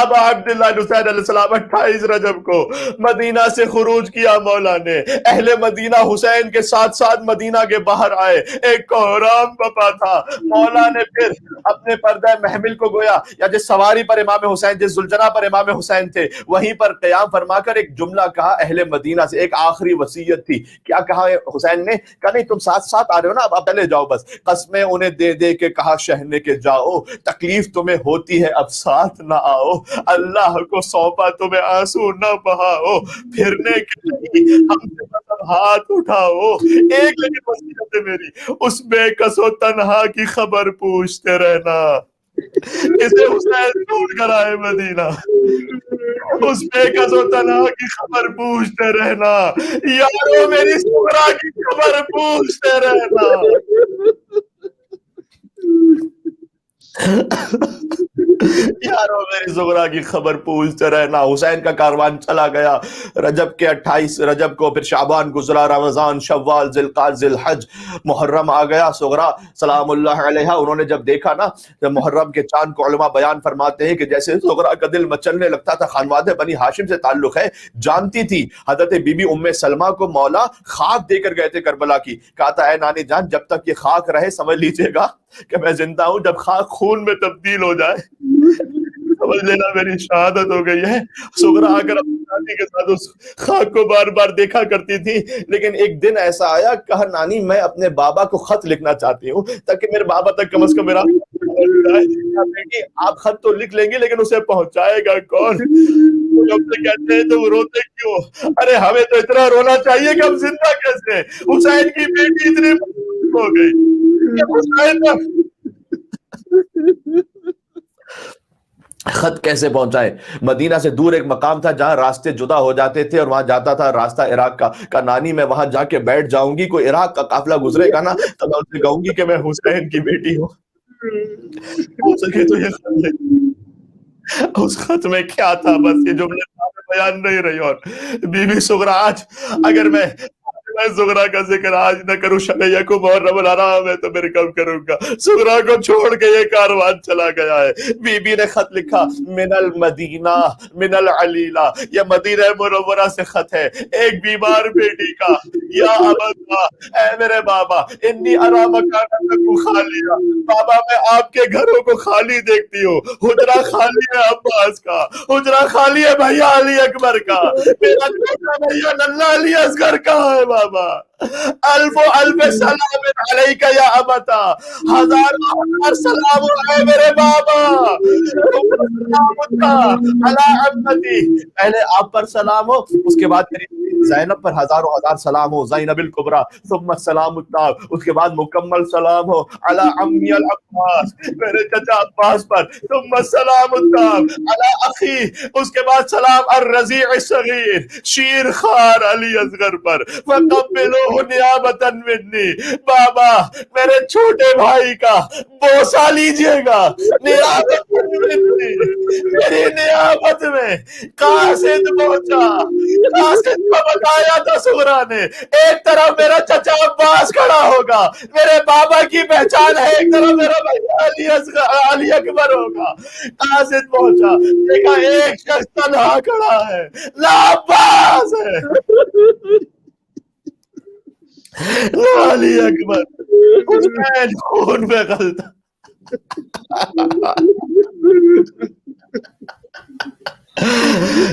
اب عبداللہ حسین علیہ السلام 28 رجب کو مدینہ سے خروج کیا مولا نے، اہل مدینہ حسین کے ساتھ ساتھ مدینہ کے باہر آئے، ایک کوہرام بپا تھا۔ مولا نے پھر اپنے پردہ محمل کو گویا یا جس سواری پر امام حسین، جس زلجنہ پر امام حسین تھے وہیں پر قیام فرما کر ایک جملہ کہا اہل مدینہ سے، ایک آخری وصیت تھی۔ کیا کہا حسین نے؟ کہا نہیں تم ساتھ ساتھ آ رہے ہو نا، اب چلے جاؤ، بس قسمیں انہیں دے دے کے کہا شہنے کے جاؤ، تکلیف تمہیں ہوتی ہے اب ساتھ نہ آؤ، اللہ کو سونپا تمہیں آنسو نہ بہاؤ، پھرنے کے لیے ہم سے مطلب ہاتھ اٹھاؤ، ایک لیکن وصیت ہے میری، اس بے کس و تنہا کی خبر پوچھتے رہنا، اسے حسین چھوڑ کر آئے مدینہ، اس بے کس و تنہا کی خبر پوچھتے رہنا، یارو میری سغرا کی خبر پوچھتے رہنا۔ یارو میری زغرا کی خبر پوچھتے رہنا۔ حسین کا کاروان چلا گیا، رجب کے 28 رجب کو پھر شعبان گزرا، رمضان، شوال، ذوالقعدہ، ذوالحج، محرم آ گیا۔ سغرا سلام اللہ علیہا انہوں نے جب دیکھا نا محرم کے چاند کو، علماء بیان فرماتے ہیں کہ جیسے سغرا کا دل مچلنے لگتا تھا، خانوادہ بنی ہاشم سے تعلق ہے، جانتی تھی حضرت بی بی ام سلمہ کو مولا خاک دے کر گئے تھے کربلا کی، کہا تھا اے نانی جان جب تک یہ خاک رہے سمجھ لیجئے گا کہ میں زندہ ہوں، جب خاک خون میں تبدیل ہو جائے سمجھ لینا میری شہادت ہو گئی ہے۔ سغرا آ کر اپنی نانی کے ساتھ اس خاک کو بار بار دیکھا کرتی تھی، لیکن ایک دن ایسا آیا، کہا نانی میں اپنے بابا کو خط لکھنا چاہتی ہوں تاکہ میرے بابا تک کم از کم میرا بیٹی آپ خط تو لکھ لیں گے لیکن اسے پہنچائے گا کون؟ جب سے کہتے ہیں تو وہ روتے کیوں؟ ارے ہمیں تو اتنا رونا چاہیے کہ ہم زندہ کیسے؟ حسین کی بیٹی اتنی ہو گئی کہ حسین خط کیسے پہنچائے؟ مدینہ سے دور ایک مقام تھا جہاں راستے جدا ہو جاتے تھے اور وہاں جاتا تھا راستہ عراق کا نانی میں وہاں جا کے بیٹھ جاؤں گی، کوئی عراق کا قافلہ گزرے گا نا تو میں اسے کہوں گی کہ میں حسین کی بیٹی ہوں۔ ہو سکے تو یہ خط لے، اس خط میں کیا تھا بس یہ جملے بیان نہیں رہی۔ اور بی بی سغرا آج اگر میں سغرا کا ذکر آج نہ کروں، شب یکم محرم الحرام ہے تو پھر کب کروں گا؟ سغرا کو چھوڑ کے یہ کاروان چلا گیا ہے۔ بی بی نے خط لکھا من المدینہ من العلیلہ، یہ مدینہ منورہ سے خط ہے ایک بیمار بیٹی کا، یا ابا اے میرے بابا انی ارا مکانکم خالیہ، بابا میں آپ کے گھروں کو خالی دیکھتی ہوں، حجرہ خالی ہے عباس کا، حجرہ خالی ہے بھیا علی اکبر کا، میرا چھوٹا بھیا ننھا علی اصغر کہاں ہے بابا؟ الف و الف سلام علیکہ یا ابتا، ہزار سلام ہے میرے بابا، علی عمتی، پہلے آپ پر سلام ہو اس کے بعد میری زینب پر ہزاروں ہزار سلام ہو، زینب الکبریٰ، ثم السلام التام، اس کے بعد مکمل سلام ہو علی عمی العباس، میرے چچا عباس پر، ثم السلام التام علی اخی، اس کے بعد سلام الرضیع الصغیر، شیر خوار علی اصغر پر، فقبلوہ نیابۃ منی، بابا میرے چھوٹے بھائی کا بوسہ لیجئے گا، نیابت منی، میری نیابت میں قاصد پہنچا، قاصد کو بتایا تھا سغرا نے، ایک طرف میرا چچا عباس کھڑا ہوگا، میرے بابا کی پہچان ہے، ایک طرف میرا بھائی علی اکبر ہوگا، قاصد پہنچا، دیکھا ایک شخص تنہا کھڑا ہے، لا عباس ہے، لا علی اکبر، حسین خون میں غلطہ،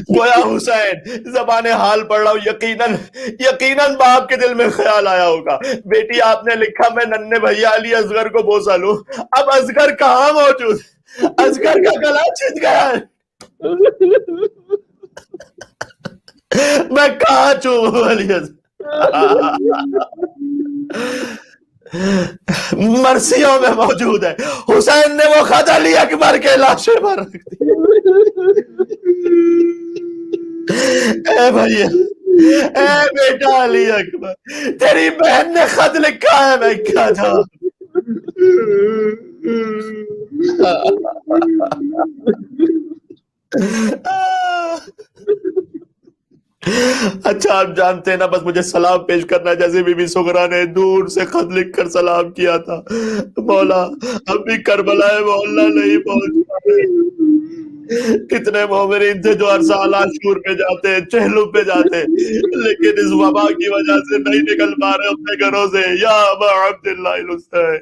گویا حسین زبان حال پڑھ رہا ہوں، یقیناً باپ کے دل میں خیال آیا ہوگا، بیٹی آپ نے لکھا میں ننھے بھیا علی اصغر کو بوسہ لوں، اب اصغر کہاں موجود، اصغر کا گلا چھن گیا ہے، میں کہاں چوموں علی اصغر، مرثیوں میں موجود ہے، حسین نے وہ خط علی اکبر کے لاشے پر رکھ دی، اے بھیا، اے بیٹا علی اکبر، تیری بہن نے خط لکھا ہے، میں کیا جاؤں، اچھا آپ جانتے ہیں نا، بس مجھے سلام پیش کرنا ہے، جیسے بی بی سغرا نے دور سے خط لکھ کر سلام کیا تھا، مولا اب بھی کربلا مولا نہیں پہنچ پائے، کتنے مومنین تھے جو ہر سال عاشور پہ جاتے، چہلم پہ جاتے، لیکن اس وبا کی وجہ سے نہیں نکل پا رہے اپنے گھروں سے، یا ابا عبداللہ الحسین،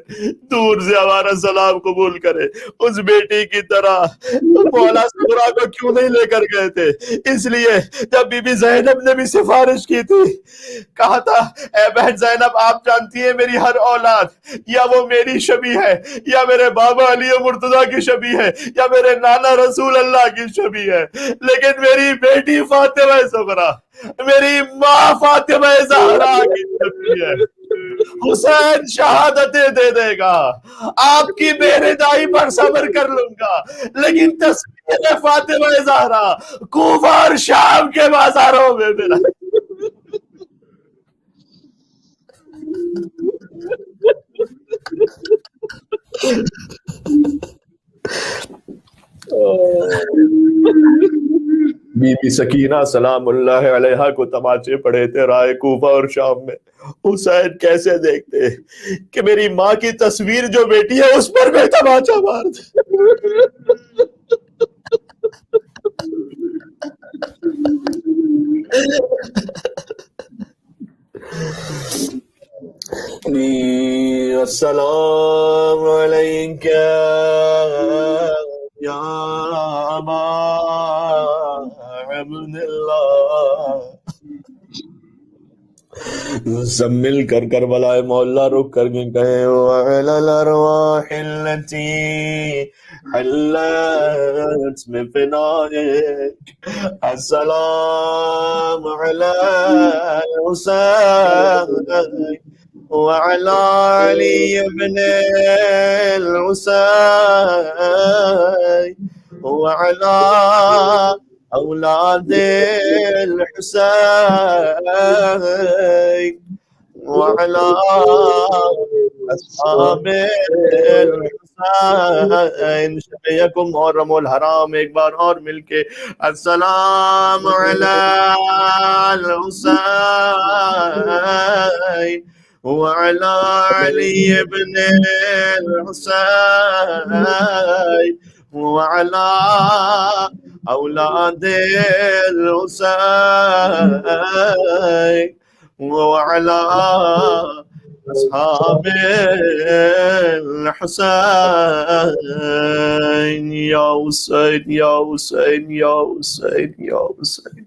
دور سے ہمارا سلام قبول کرے، اس بیٹی کی طرح مولا سغرا کو کیوں نہیں لے کر گئے تھے، اس لیے جب بی بی زینب نے بھی سفارش کی تھی، کہا تھا اے بہن زینب آپ جانتی ہیں میری ہر اولاد یا وہ میری شبیہ ہے، یا میرے بابا علی مرتضیٰ کی شبیہ ہے، یا میرے نانا رسول اللہ کی شبیہ ہے، لیکن میری بیٹی فاطمہ سغرا، میری ماں فاطمہ زہرا کی شبیہ ہے، حسین شہادتیں دے دے گا، آپ کی بےردائی پر صبر کر لوں گا، لیکن تصویر فاطمہ زہرا کوفہ اور شام کے بازاروں میں میرا بی بی سکینہ سلام اللہ علیہا کو تماچے پڑے تھے رائے کوفہ اور شام میں، حسین کیسے دیکھتے کہ میری ماں کی تصویر جو بیٹی ہے اس پر میں تماچا مار دے، السلام علیکم یا ابا عبداللہ، سب مل کر کربلا مولا رک کر کے کہیں وعلی الارواح التي حلت بفنائك السلام علی الحسین وعلى علي بن الحسين وعلى أولاد الحسين وعلى أصحاب الحسين شفيكم اور رمو الحرام ایک بار اور مل کے السلام علی الحسین وعلى علي بن الحسين وعلى أولاد الحسين وعلى أصحاب الحسين يا حسين يا حسين يا حسين يا حسين